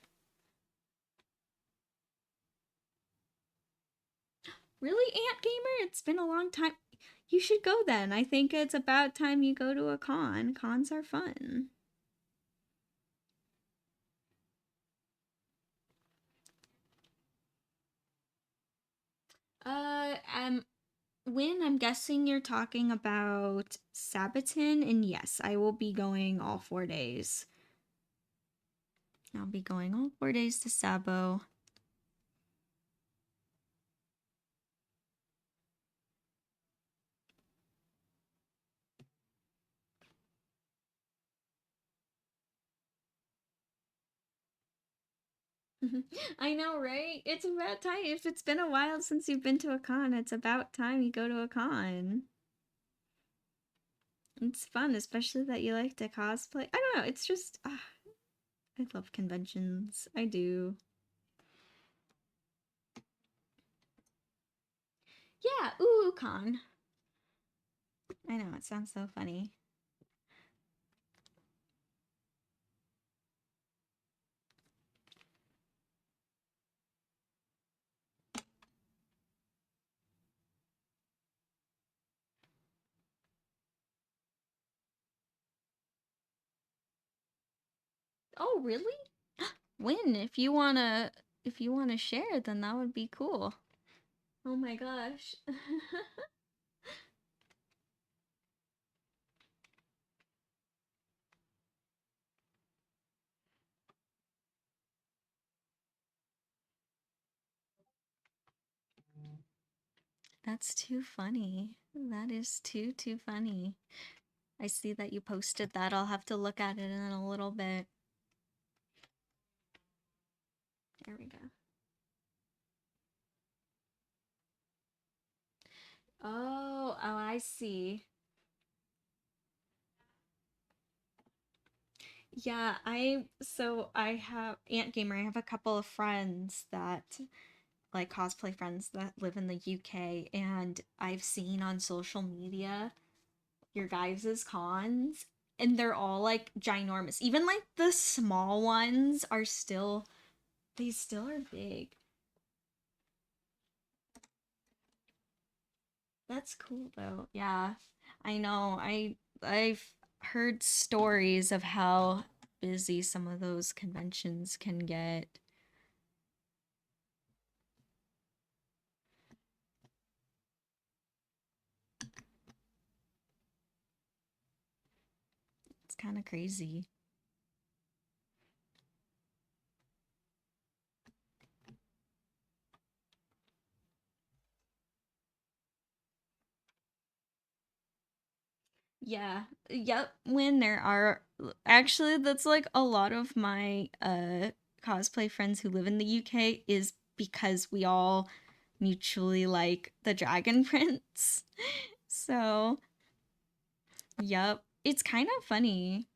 Really, Ant Gamer? It's been a long time. You should go then. I think it's about time you go to a con. Cons are fun. Uh, um, when I'm guessing you're talking about Sabaton, and yes, I will be going all 4 days. I'll be going all 4 days to Sabo. I know, right? It's about time. If it's been a while since you've been to a con, it's about time you go to a con. It's fun, especially that you like to cosplay. I don't know, it's just, I love conventions. I do. Yeah, ooh, con. I know, it sounds so funny. Oh, really? When? If you wanna share, then that would be cool. Oh my gosh. That's too funny. That is too funny. I see that you posted that. I'll have to look at it in a little bit. There we go. Oh, I see. Yeah, I have Ant Gamer. I have a couple of friends that like cosplay friends that live in the UK, and I've seen on social media your guys' cons, and they're all like ginormous. Even like the small ones are still, they still are big. That's cool though. Yeah. I know. I've heard stories of how busy some of those conventions can get. It's kind of crazy. Yeah. Yep. When there are actually that's like a lot of my cosplay friends who live in the UK is because we all mutually like the Dragon Prince. So, yep. It's kind of funny.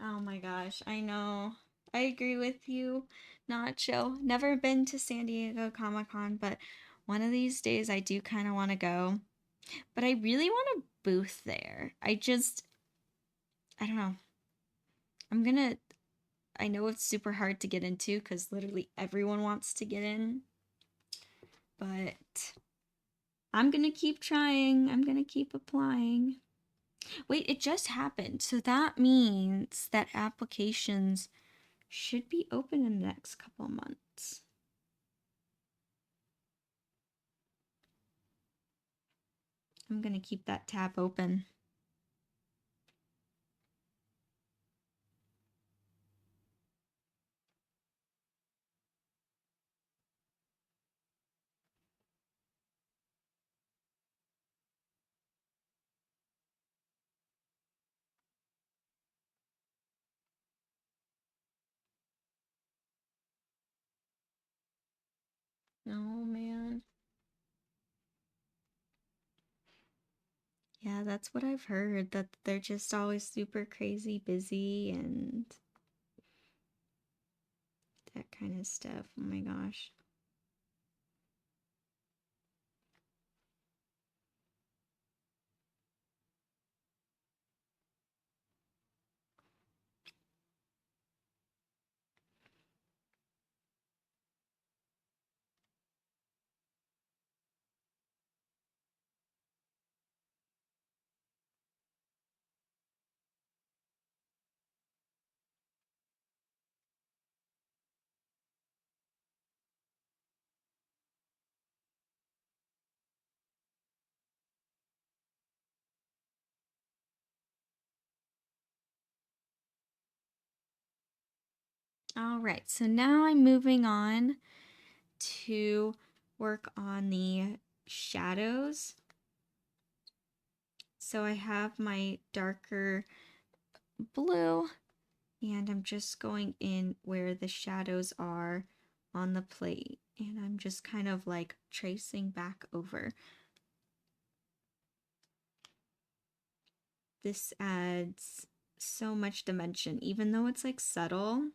Oh my gosh, I know. I agree with you, Nacho. Never been to San Diego Comic Con, but one of these days I do kind of want to go. But I really want a booth there. I don't know. I'm gonna. I know it's super hard to get into because literally everyone wants to get in, but I'm gonna keep trying. I'm gonna keep applying. Wait, it just happened. So that means that applications should be open in the next couple months. I'm gonna keep that tab open. Oh man. Yeah, that's what I've heard, that they're just always super crazy busy and that kind of stuff. Oh my gosh. All right, so now I'm moving on to work on the shadows. So I have my darker blue and I'm just going in where the shadows are on the plate and I'm just kind of like tracing back over. This adds so much dimension, even though it's like subtle.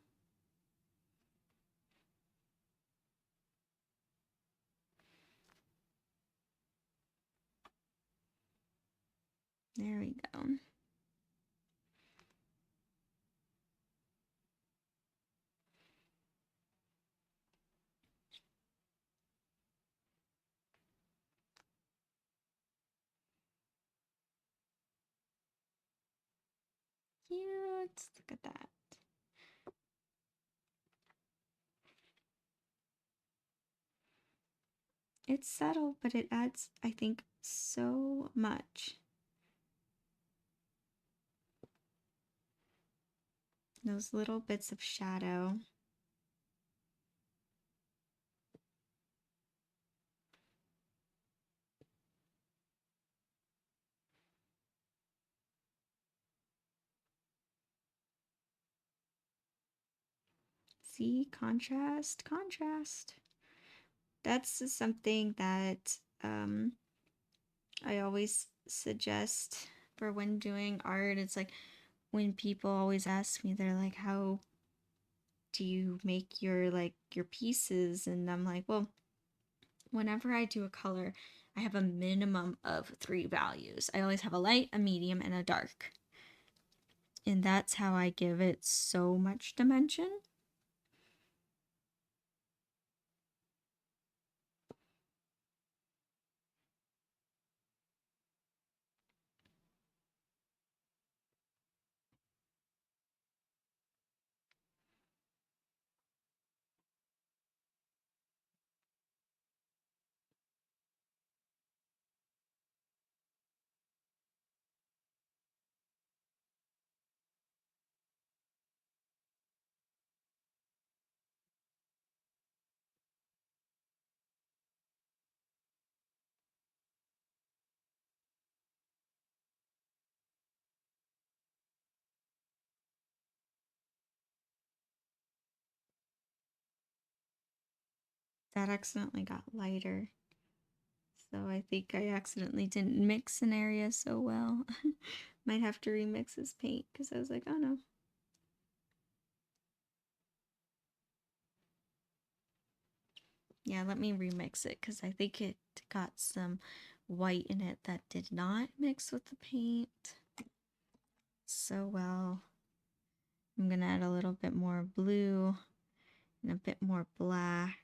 There we go. Cute. Look at that. It's subtle, but it adds, I think, so much. Those little bits of shadow. See, contrast, contrast. That's something that I always suggest for when doing art. It's like when people always ask me, they're like, how do you make your pieces? And I'm like, well, whenever I do a color, I have a minimum of 3 values. I always have a light, a medium, and a dark. And that's how I give it so much dimension. That accidentally got lighter. So I think I accidentally didn't mix an area so well. Might have to remix this paint because I was like, oh no. Yeah, let me remix it because I think it got some white in it that did not mix with the paint so well. I'm gonna add a little bit more blue and a bit more black.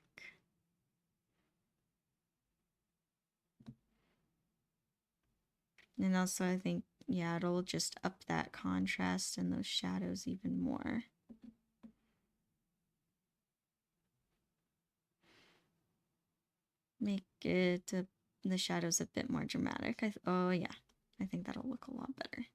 And also I think, yeah, it'll just up that contrast and those shadows even more. Make it the shadows a bit more dramatic. Oh yeah, I think that'll look a lot better.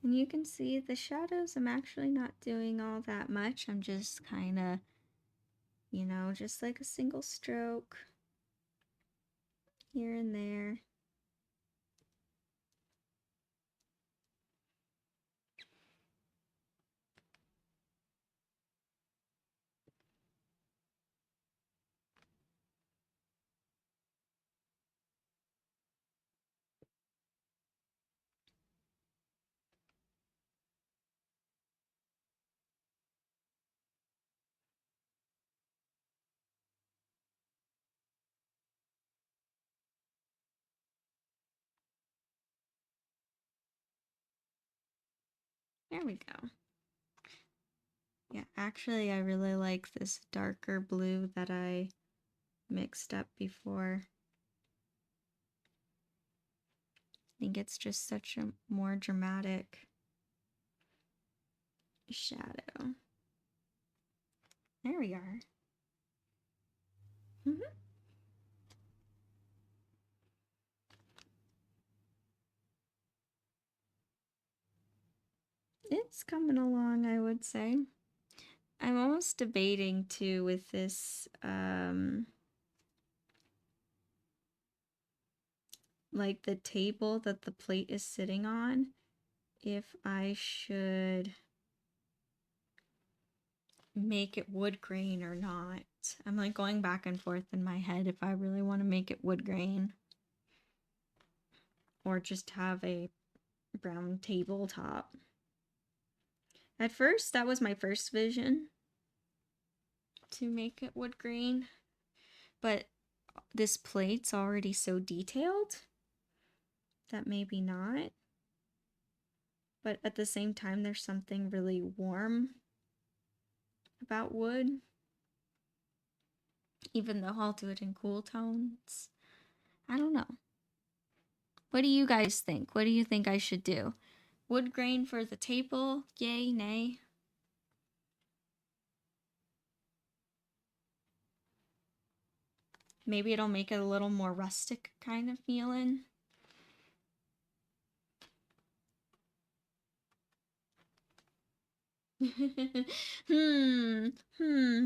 And you can see the shadows, I'm actually not doing all that much. I'm just kind of, you know, just like a single stroke here and there. There we go. Yeah, actually, I really like this darker blue that I mixed up before. I think it's just such a more dramatic shadow. There we are. It's coming along, I would say. I'm almost debating too with this, like the table that the plate is sitting on, if I should make it wood grain or not. I'm like going back and forth in my head if I really want to make it wood grain or just have a brown tabletop. At first, that was my first vision, to make it wood grain, but this plate's already so detailed that maybe not. But at the same time, there's something really warm about wood, even though I'll do it in cool tones. I don't know. What do you guys think? What do you think I should do? Wood grain for the table? Yay, nay? Maybe it'll make it a little more rustic kind of feeling.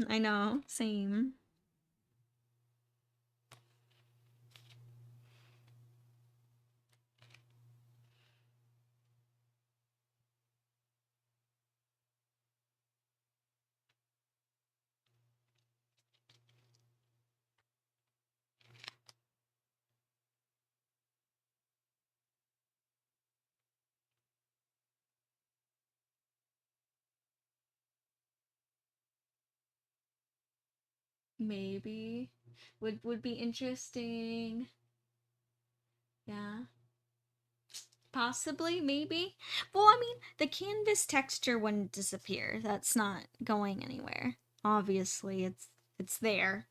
I know, same. Maybe. Would be interesting. Yeah. Possibly, maybe. Well, I mean, the canvas texture wouldn't disappear. That's not going anywhere. Obviously, it's there.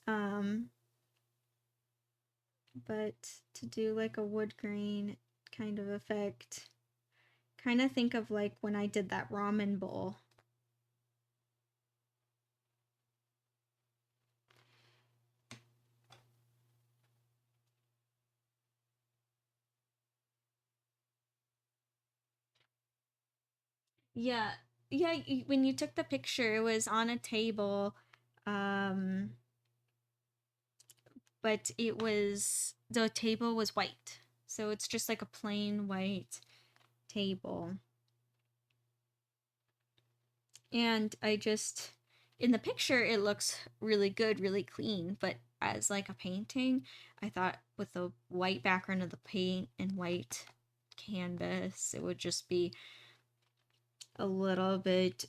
But to do like a wood grain kind of effect, kind of think of like when I did that ramen bowl. Yeah, yeah, when you took the picture, it was on a table, um, but the table was white. So it's just like a plain white table. And I just, in the picture, it looks really good, really clean. But as like a painting, I thought with the white background of the paint and white canvas, it would just be a little bit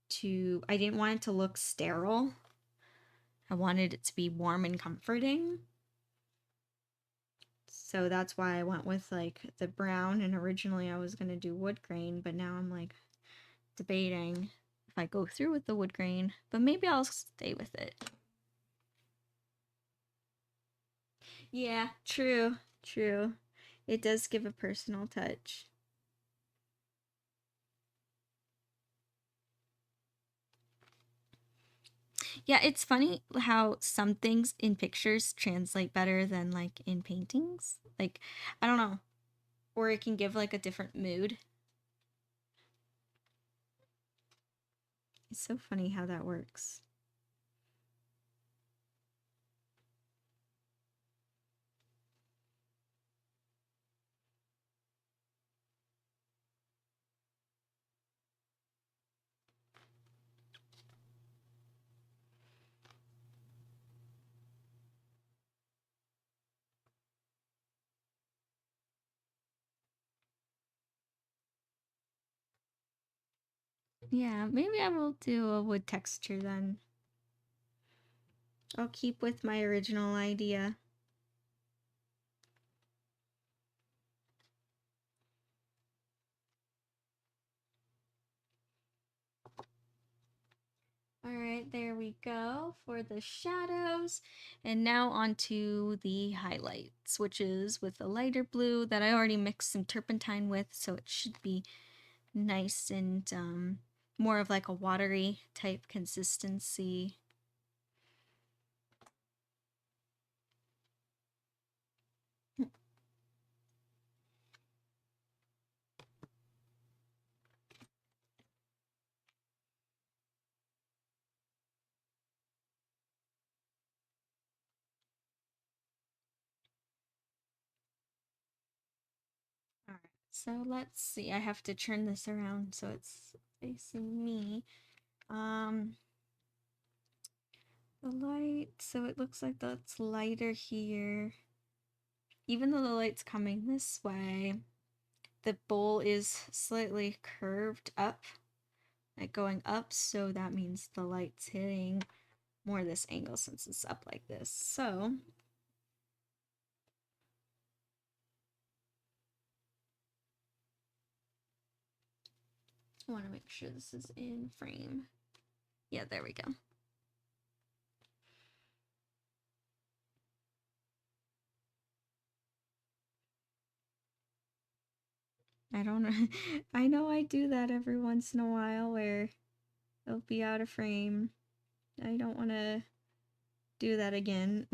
too, I didn't want it to look sterile. I wanted it to be warm and comforting. So that's why I went with like the brown, and originally I was going to do wood grain, but now I'm like debating if I go through with the wood grain, but maybe I'll stay with it. Yeah, true, true. It does give a personal touch. Yeah, it's funny how some things in pictures translate better than like in paintings. Like, I don't know, or it can give like a different mood. It's so funny how that works. Yeah, maybe I will do a wood texture then. I'll keep with my original idea. All right, there we go for the shadows. And now onto the highlights, which is with a lighter blue that I already mixed some turpentine with, so it should be nice and more of like a watery type consistency. All right, so let's see. I have to turn this around so it's facing me. The light, so it looks like that's lighter here. Even though the light's coming this way, the bowl is slightly curved up, like going up, so that means the light's hitting more this angle since it's up like this. So I want to make sure this is in frame. Yeah, there we go. I don't know. I know I do that every once in a while where it'll be out of frame. I don't want to do that again.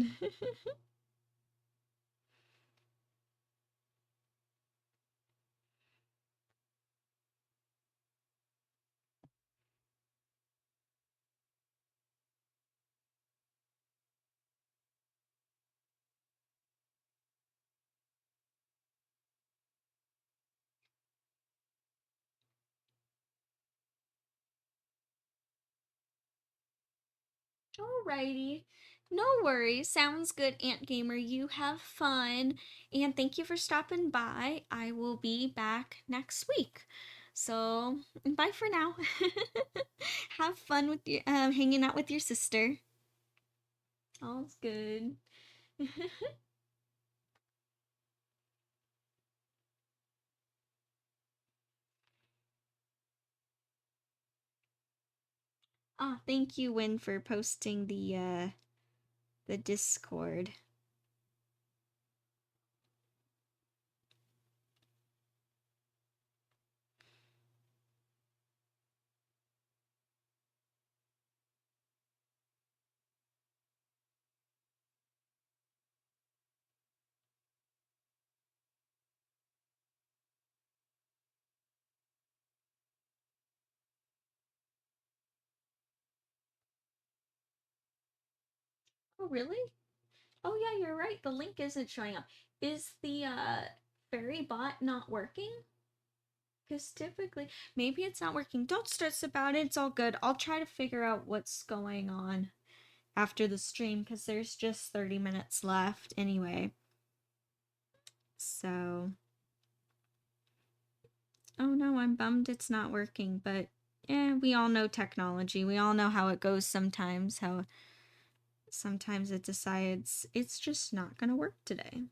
Alrighty. No worries. Sounds good, Ant Gamer. You have fun. And thank you for stopping by. I will be back next week. So, bye for now. Have fun with your hanging out with your sister. All's good. Ah, thank you, Win, for posting the Discord. Oh, really? Oh yeah, you're right. The link isn't showing up. Is the fairy bot not working? Because typically, maybe it's not working. Don't stress about it. It's all good. I'll try to figure out what's going on after the stream because there's just 30 minutes left anyway. So, oh no, I'm bummed it's not working, but we all know technology. We all know how it goes sometimes, how sometimes it decides it's just not going to work today.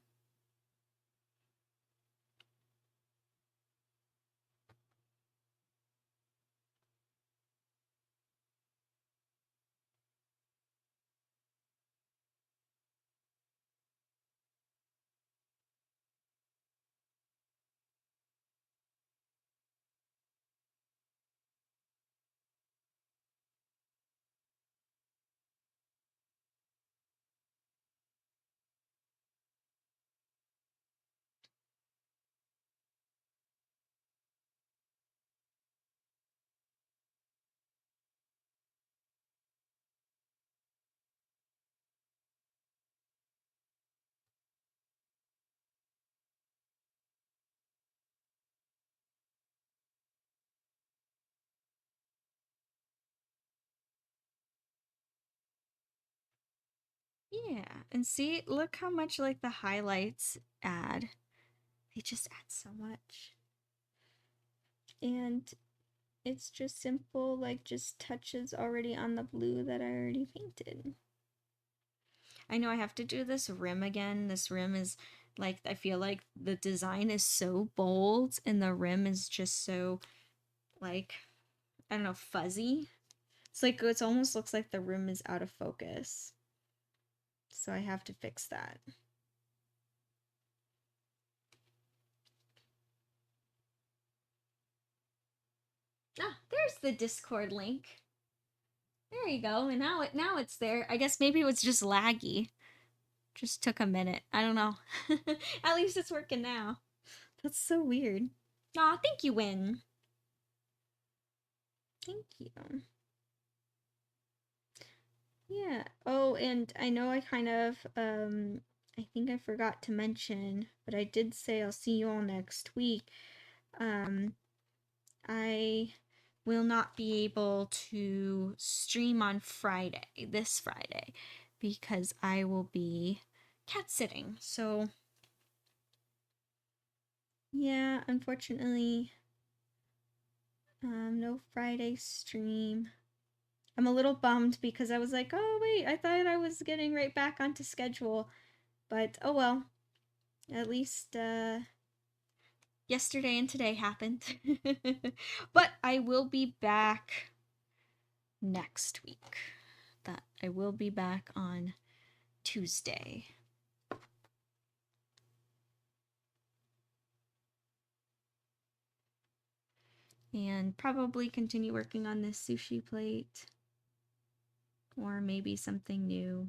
Yeah, and see, look how much like the highlights add. They just add so much. And it's just simple, like just touches already on the blue that I already painted. I know I have to do this rim again. This rim is like, I feel like the design is so bold and the rim is just so like, I don't know, fuzzy. It's like, it almost looks like the rim is out of focus. So I have to fix that. Ah, there's the Discord link. There you go. And now it's there. I guess maybe it was just laggy. Just took a minute. I don't know. At least it's working now. That's so weird. Aw, thank you, Win. Thank you. Yeah. Oh, and I know I kind of I think I forgot to mention, but I did say I'll see you all next week. I will not be able to stream on Friday, this Friday, because I will be cat sitting. So, yeah, unfortunately, no Friday stream. I'm a little bummed because I was like, oh, wait, I thought I was getting right back onto schedule. But, oh well. At least, yesterday and today happened. But I will be back next week. That I will be back on Tuesday. And probably continue working on this sushi plate. Or maybe something new.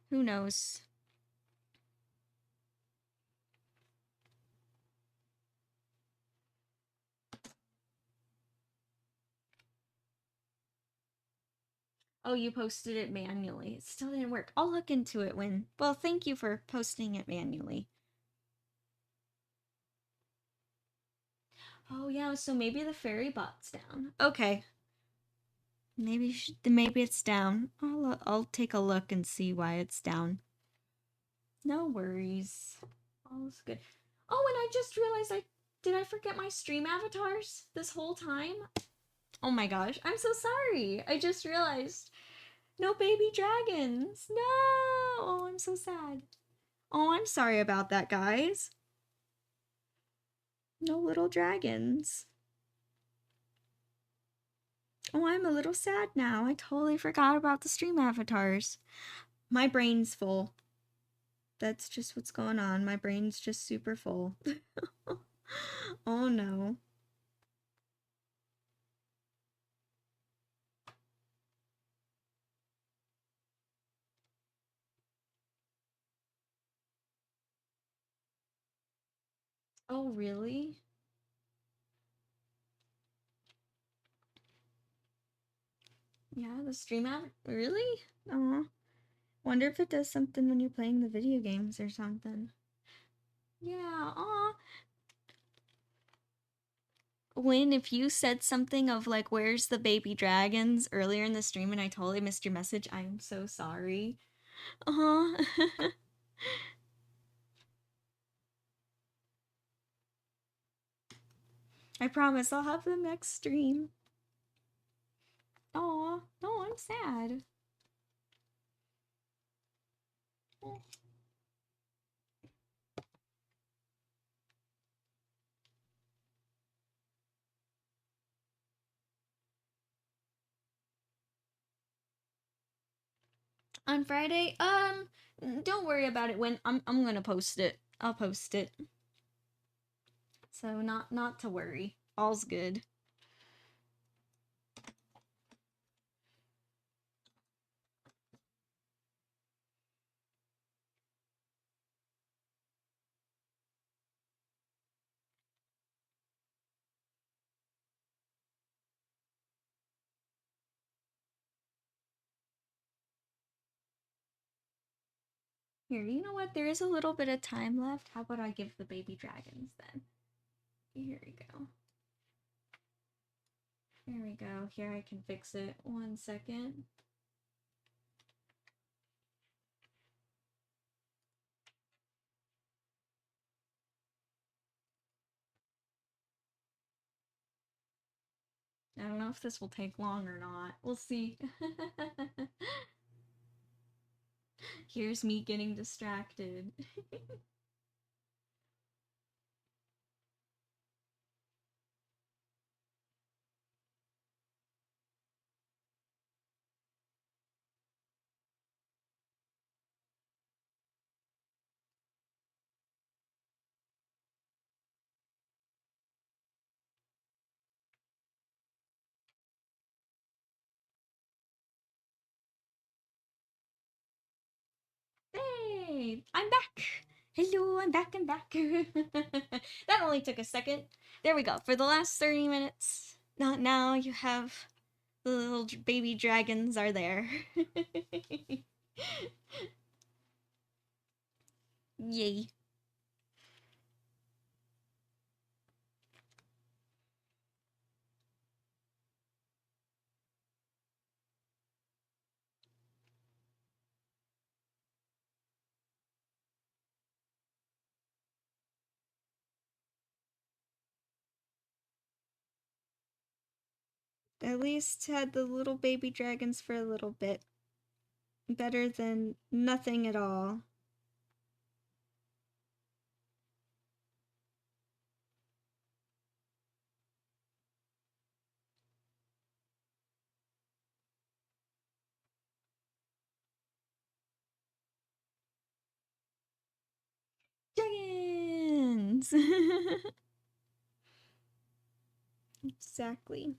Who knows? Oh, you posted it manually. It still didn't work. I'll look into it when. Well, thank you for posting it manually. Oh, yeah, so maybe the fairy bot's down. Okay. Maybe it's down. I'll take a look and see why it's down. No worries. All's good. Oh, and I just realized did I forget my stream avatars this whole time? Oh my gosh, I'm so sorry. I just realized. No baby dragons. No. Oh, I'm so sad. Oh, I'm sorry about that, guys. No little dragons. Oh, I'm a little sad now. I totally forgot about the stream avatars. My brain's full. That's just what's going on. My brain's just super full. Oh no. Oh, really? Yeah, the stream app? Really? Aw. Wonder if it does something when you're playing the video games or something. Yeah, aw. Lynn, if you said something of like, where's the baby dragons earlier in the stream and I totally missed your message, I'm so sorry. Uh-huh. I promise I'll have them next stream. Aw, no, I'm sad. On Friday, don't worry about it when I'm gonna post it. I'll post it. So not to worry. All's good. Here, you know what? There is a little bit of time left. How about I give the baby dragons then? Here we go. Here we go. Here I can fix it. 1 second. I don't know if this will take long or not. We'll see. Here's me getting distracted. Hey, I'm back. Hello, I'm back. That only took a second. There we go. For the last 30 minutes. Not now. You have the little baby dragons are there. Yay. At least had the little baby dragons for a little bit. Better than nothing at all. Dragons! Exactly.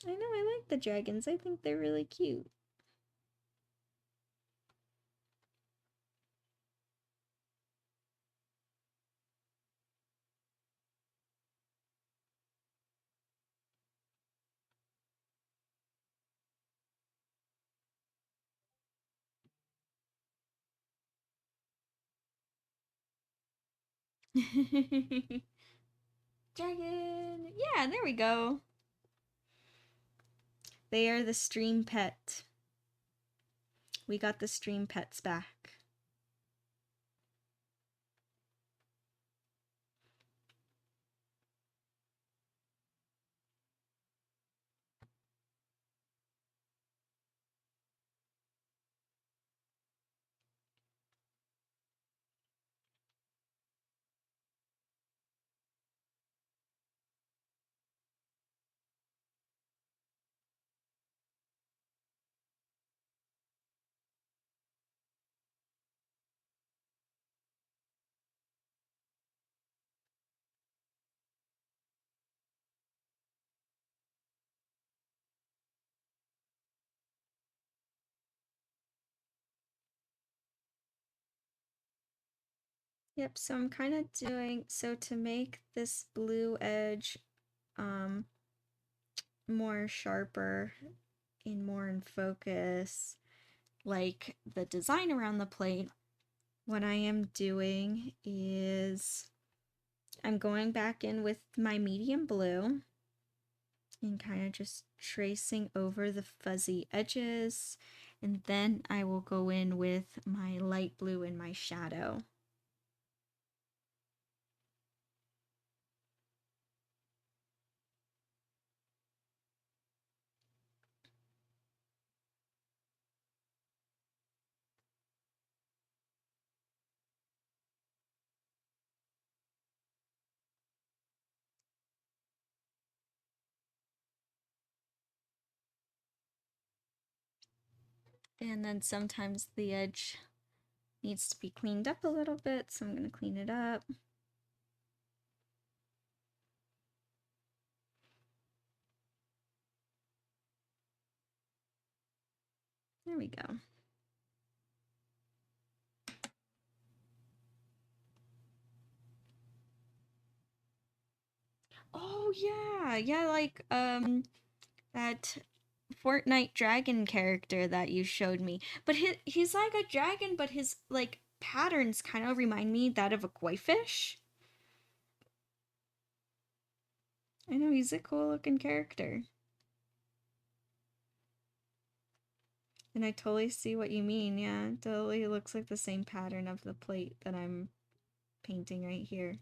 I know, I like the dragons. I think they're really cute. Dragon! Yeah, there we go. They are the stream pet. We got the stream pets back. Yep, so I'm kind of doing, so to make this blue edge more sharper and more in focus, like the design around the plate, what I am doing is I'm going back in with my medium blue and kind of just tracing over the fuzzy edges. And then I will go in with my light blue in my shadow. And then sometimes the edge needs to be cleaned up a little bit, so I'm going to clean it up. There we go. Oh yeah, like that Fortnite dragon character that you showed me. But he's like a dragon, but his like patterns kind of remind me that of a koi fish. I know he's a cool looking character. And I totally see what you mean. Yeah, it totally looks like the same pattern of the plate that I'm painting right here.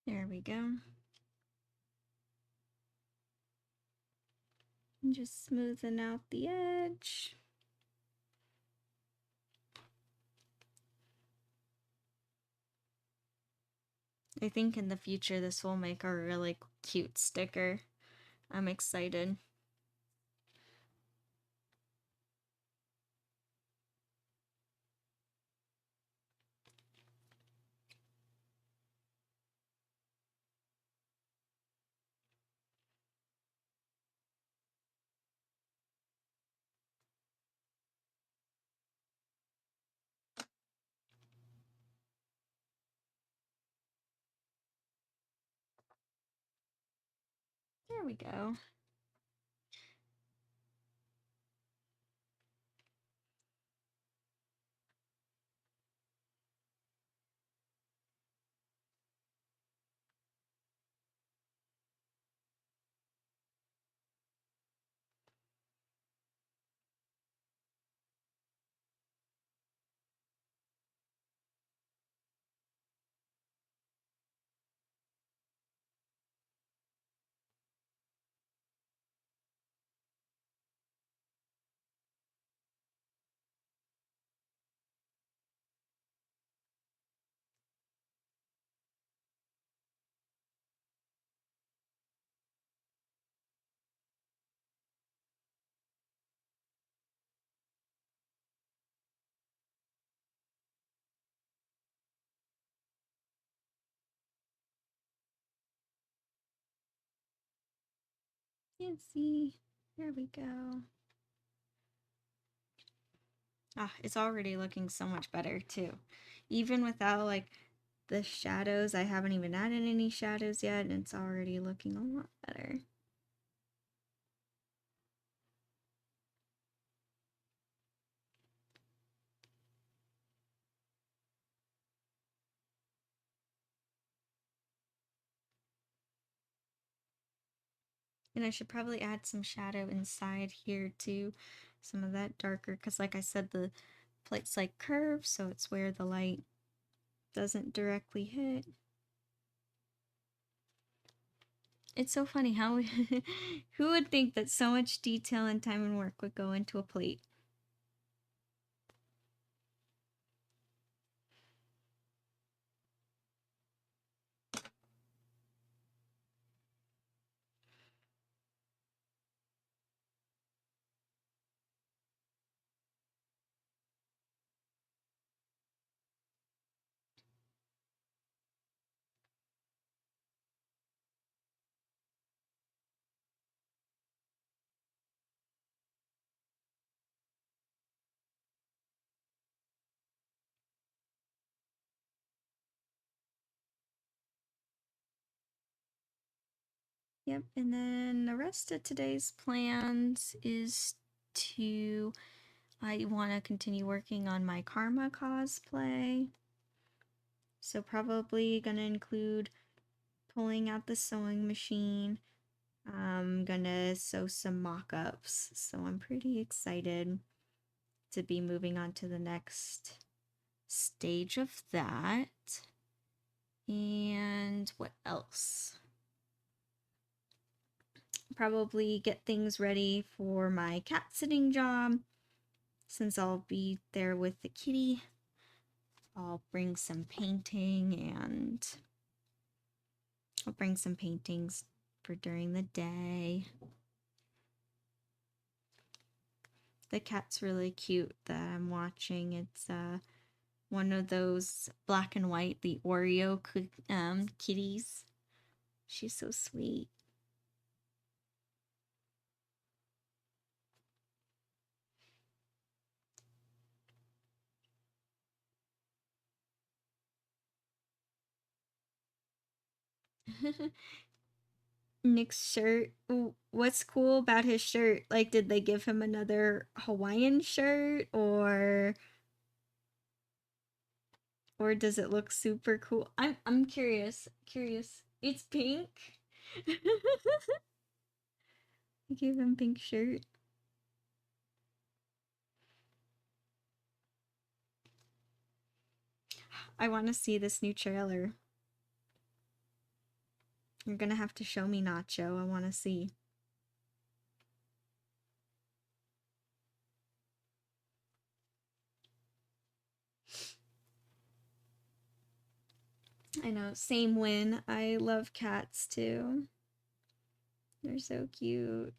There we go. And just smoothing out the edge. I think in the future this will make a really cute sticker. I'm excited. There we go. Can't see. There we go. Ah, it's already looking so much better too. Even without like the shadows, I haven't even added any shadows yet, and it's already looking a lot better. And I should probably add some shadow inside here too, some of that darker, because like I said, the plate's like curved, so it's where the light doesn't directly hit. It's so funny how who would think that so much detail and time and work would go into a plate? Yep, and then the rest of today's plans is I want to continue working on my Karma cosplay. So probably gonna include pulling out the sewing machine. I'm gonna sew some mock-ups, so I'm pretty excited to be moving on to the next stage of that. And what else? Probably get things ready for my cat sitting job since I'll be there with the kitty. I'll bring some painting and I'll bring some paintings for during the day. The cat's really cute that I'm watching. It's one of those black and white, the Oreo kitties. She's so sweet. Nick's shirt. What's cool about his shirt? Like, did they give him another Hawaiian shirt or does it look super cool? I'm curious. Curious. It's pink. I gave him pink shirt. I want to see this new trailer. You're gonna have to show me Nacho. I want to see. I know, same win. I love cats too. They're so cute.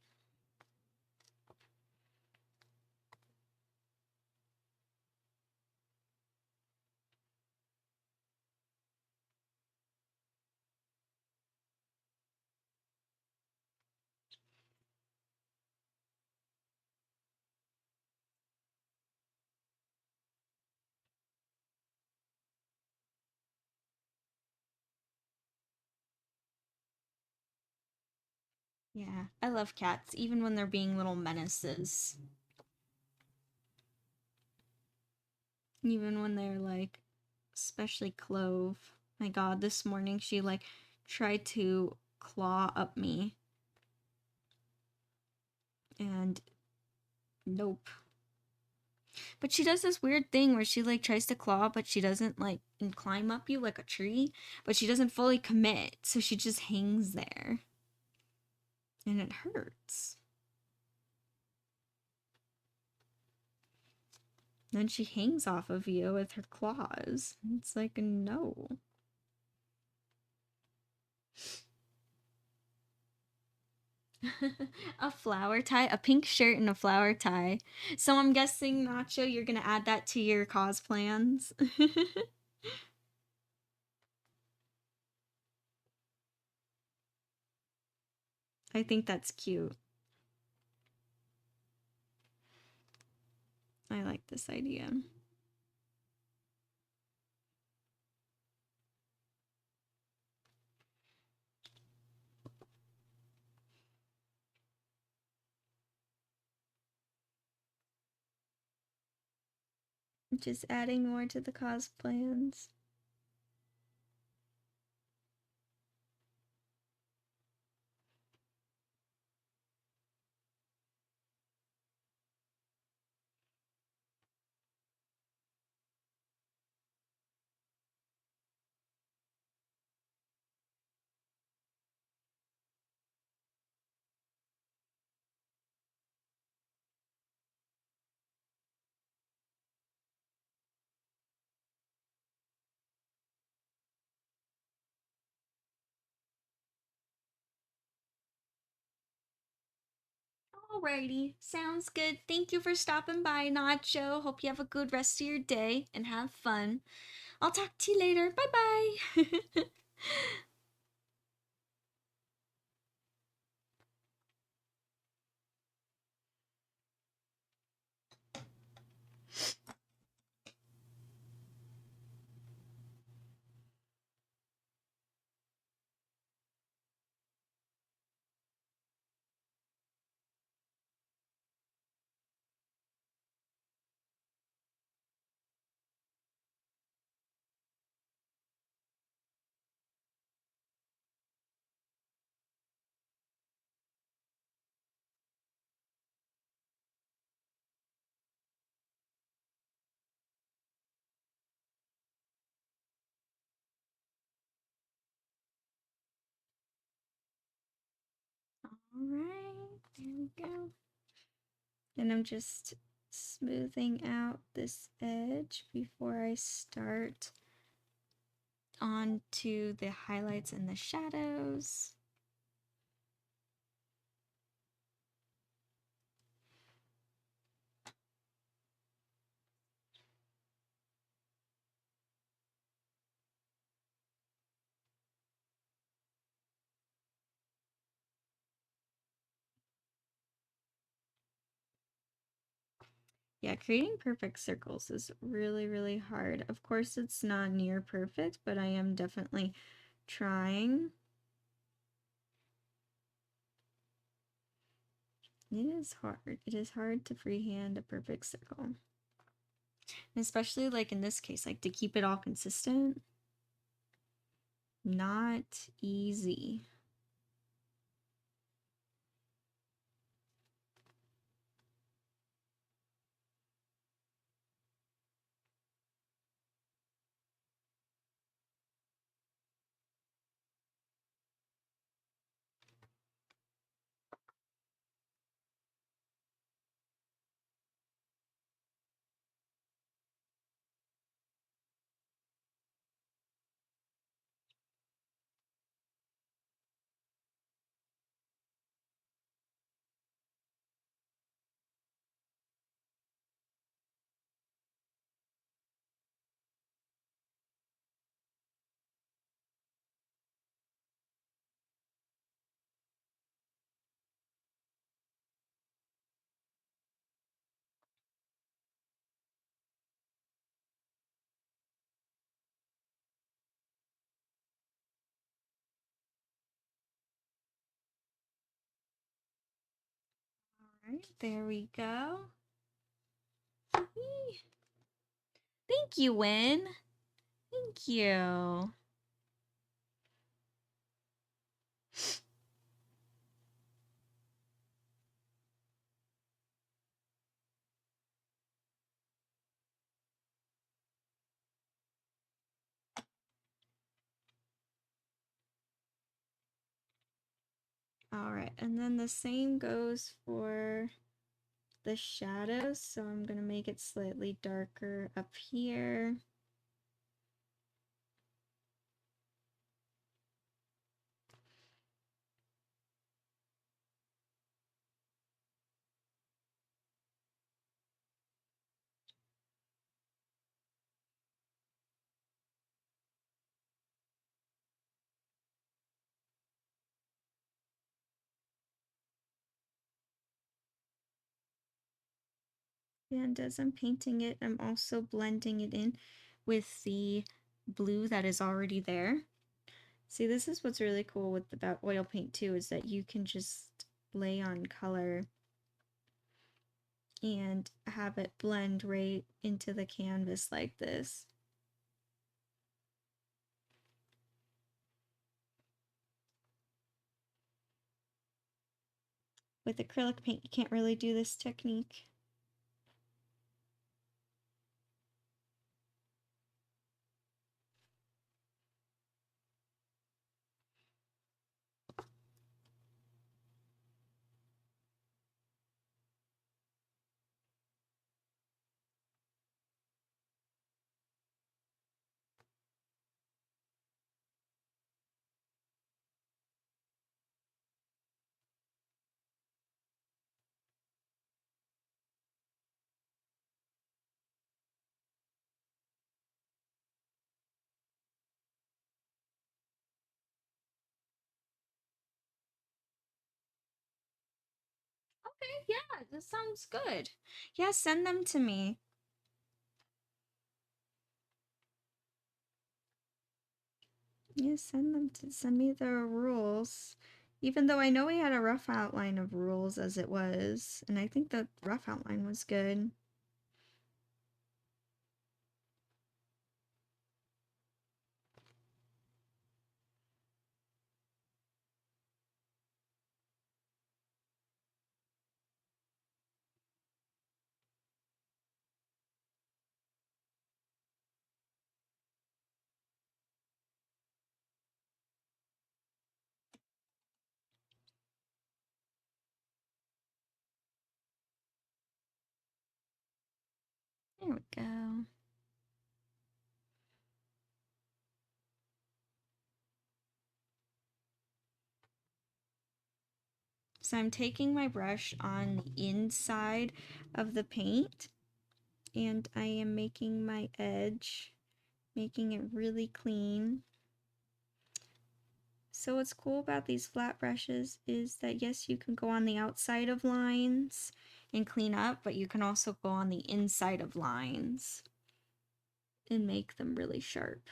Yeah, I love cats, even when they're being little menaces. Even when they're like, especially Clove. My god, this morning she like tried to claw up me. And nope. But she does this weird thing where she like tries to claw, but she doesn't like climb up you like a tree, but she doesn't fully commit, so she just hangs there. And it hurts. Then she hangs off of you with her claws. It's like, no. A flower tie, a pink shirt and a flower tie. So I'm guessing, Nacho, you're gonna add that to your cause plans. I think that's cute. I like this idea. Just adding more to the cause plans. Alrighty, sounds good. Thank you for stopping by, Nacho. Hope you have a good rest of your day and have fun. I'll talk to you later. Bye bye. Alright, there we go. And I'm just smoothing out this edge before I start onto the highlights and the shadows. Yeah, creating perfect circles is really, really hard. Of course, it's not near perfect, but I am definitely trying. It is hard. It is hard to freehand a perfect circle. And especially like in this case, like to keep it all consistent. Not easy. All right, there we go. Thank you, Win. Thank you. All right, and then the same goes for the shadows. So I'm going to make it slightly darker up here. And as I'm painting it, I'm also blending it in with the blue that is already there. See, this is what's really cool with about oil paint too, is that you can just lay on color and have it blend right into the canvas like this. With acrylic paint, you can't really do this technique. Okay, yeah, this sounds good. Yeah, send them to me. Yeah, send me the rules. Even though I know we had a rough outline of rules as it was, and I think the rough outline was good. There we go. So I'm taking my brush on the inside of the paint and I am making my edge, making it really clean. So what's cool about these flat brushes is that yes, you can go on the outside of lines and clean up, but you can also go on the inside of lines and make them really sharp.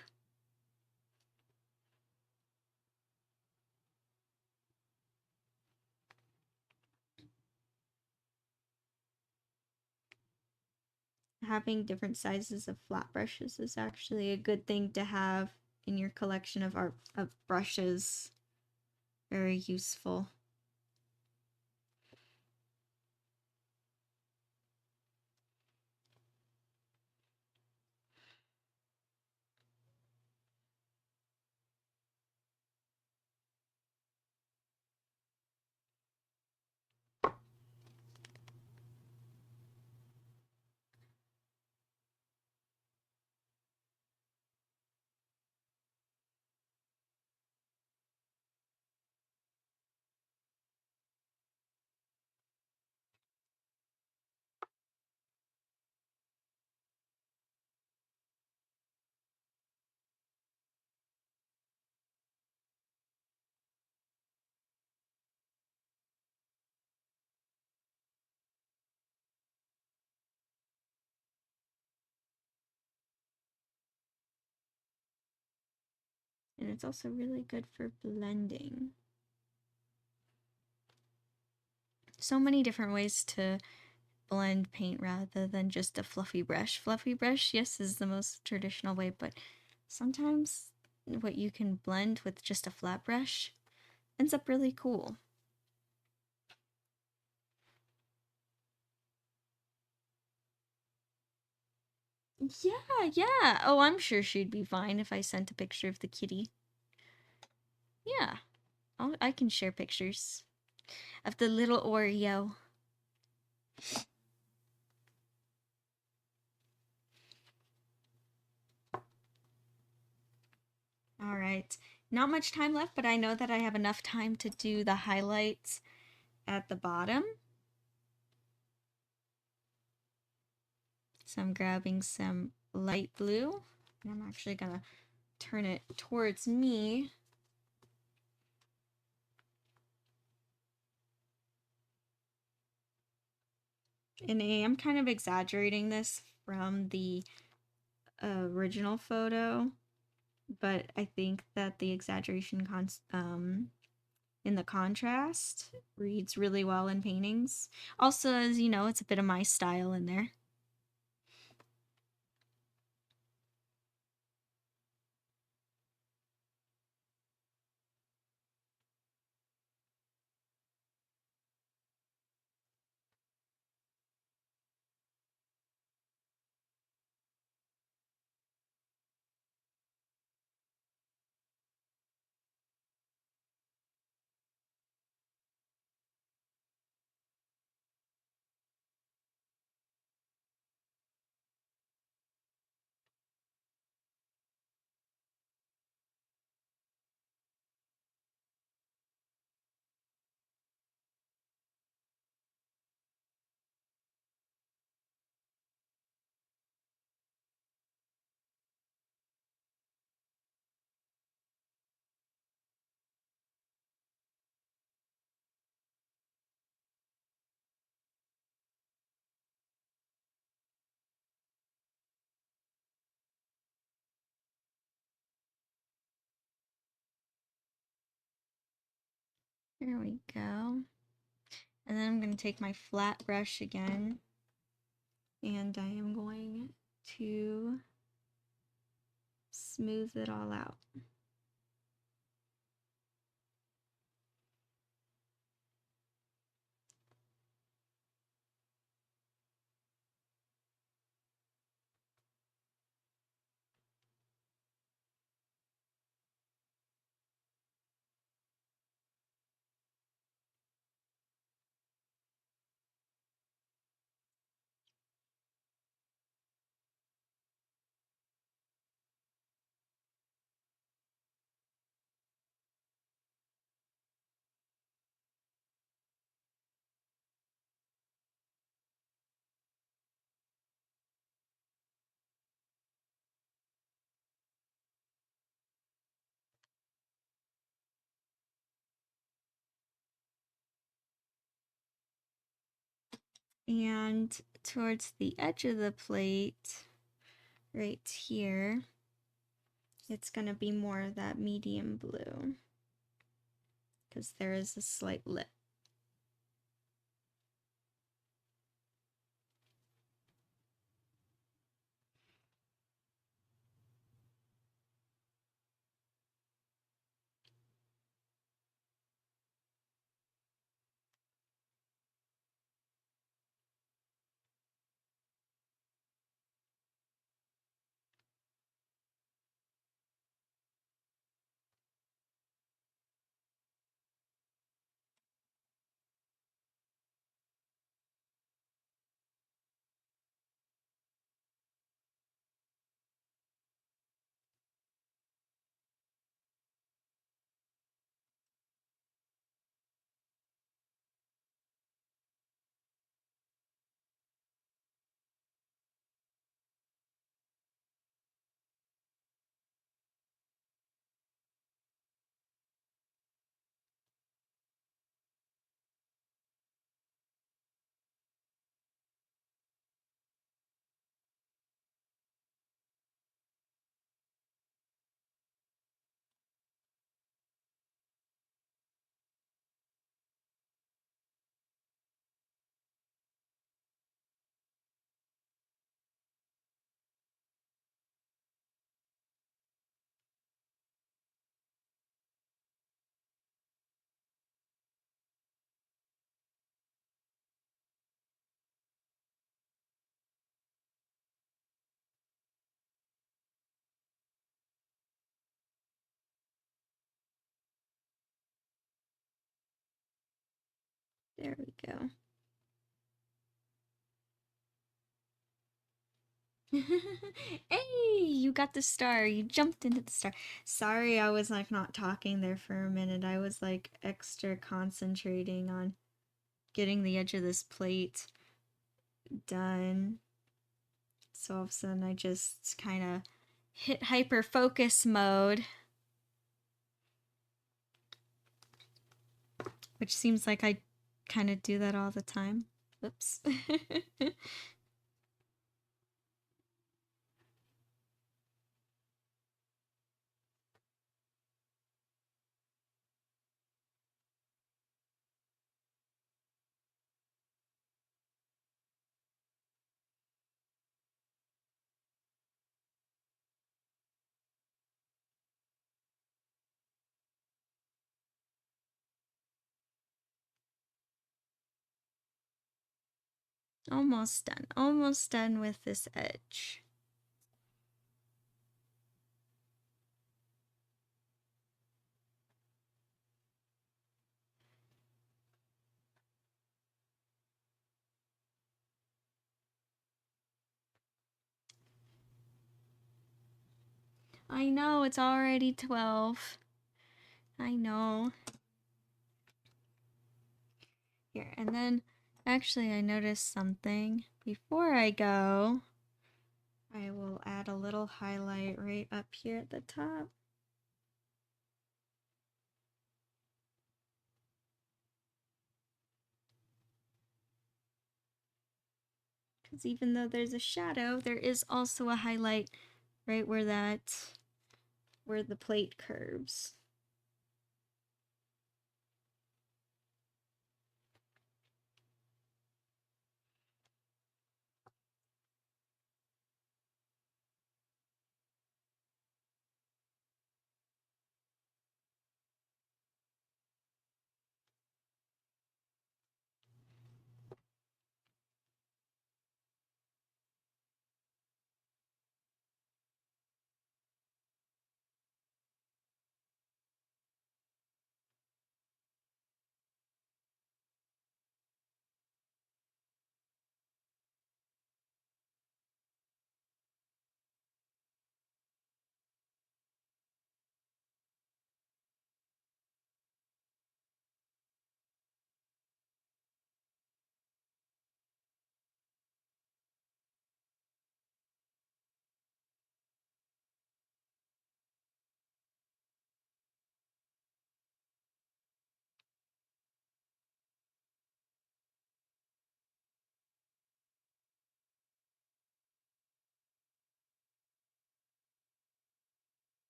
Having different sizes of flat brushes is actually a good thing to have in your collection of art of brushes. Very useful. And it's also really good for blending. So many different ways to blend paint rather than just a fluffy brush. Fluffy brush, yes, is the most traditional way, but sometimes what you can blend with just a flat brush ends up really cool. Yeah, yeah. Oh, I'm sure she'd be fine if I sent a picture of the kitty. Yeah, I can share pictures of the little Oreo. All right. Not much time left, but I know that I have enough time to do the highlights at the bottom. So I'm grabbing some light blue, and I'm actually gonna turn it towards me. And I am kind of exaggerating this from the original photo, but I think that the exaggeration in the contrast reads really well in paintings. Also, as you know, it's a bit of my style in there. There we go. And then I'm going to take my flat brush again, and I am going to smooth it all out. And towards the edge of the plate, right here, it's going to be more of that medium blue, because there is a slight lip. There we go. Hey, you got the star. You jumped into the star. Sorry, I was like not talking there for a minute. I was like extra concentrating on getting the edge of this plate done. So all of a sudden I just kind of hit hyper focus mode, which seems like I kind of do that all the time. Oops. Almost done. Almost done with this edge. I know, it's already 12. I know. Here, and then actually I noticed something. Before I go, I will add a little highlight right up here at the top. Because even though there's a shadow, there is also a highlight right where the plate curves.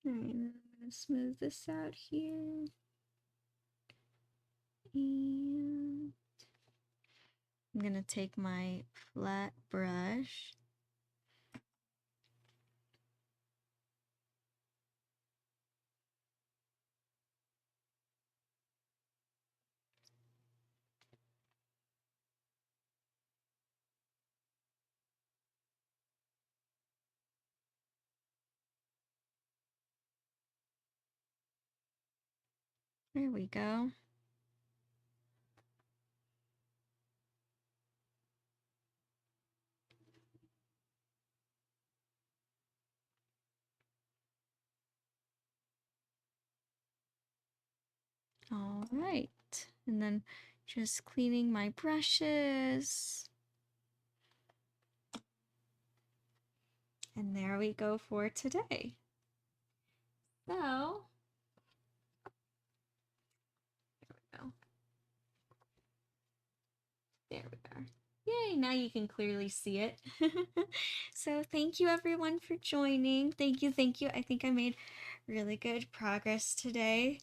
Alright, I'm gonna smooth this out here. And I'm gonna take my flat brush. There we go. All right. And then just cleaning my brushes. And there we go for today. So, there we go. There we are. Yay, now you can clearly see it. So thank you everyone for joining. Thank you, thank you. I think I made really good progress today.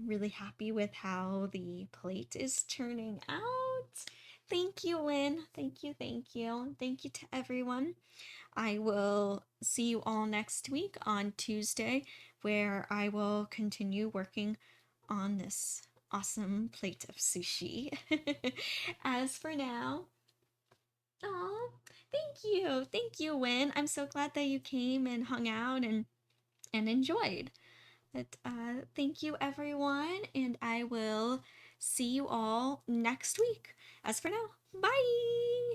Really happy with how the plate is turning out. Thank you, Lynn. Thank you, thank you. Thank you to everyone. I will see you all next week on Tuesday, where I will continue working on this awesome plate of sushi. As for now, oh, thank you. Thank you, Win. I'm so glad that you came and hung out and enjoyed. But thank you, everyone, and I will see you all next week. As for now, bye.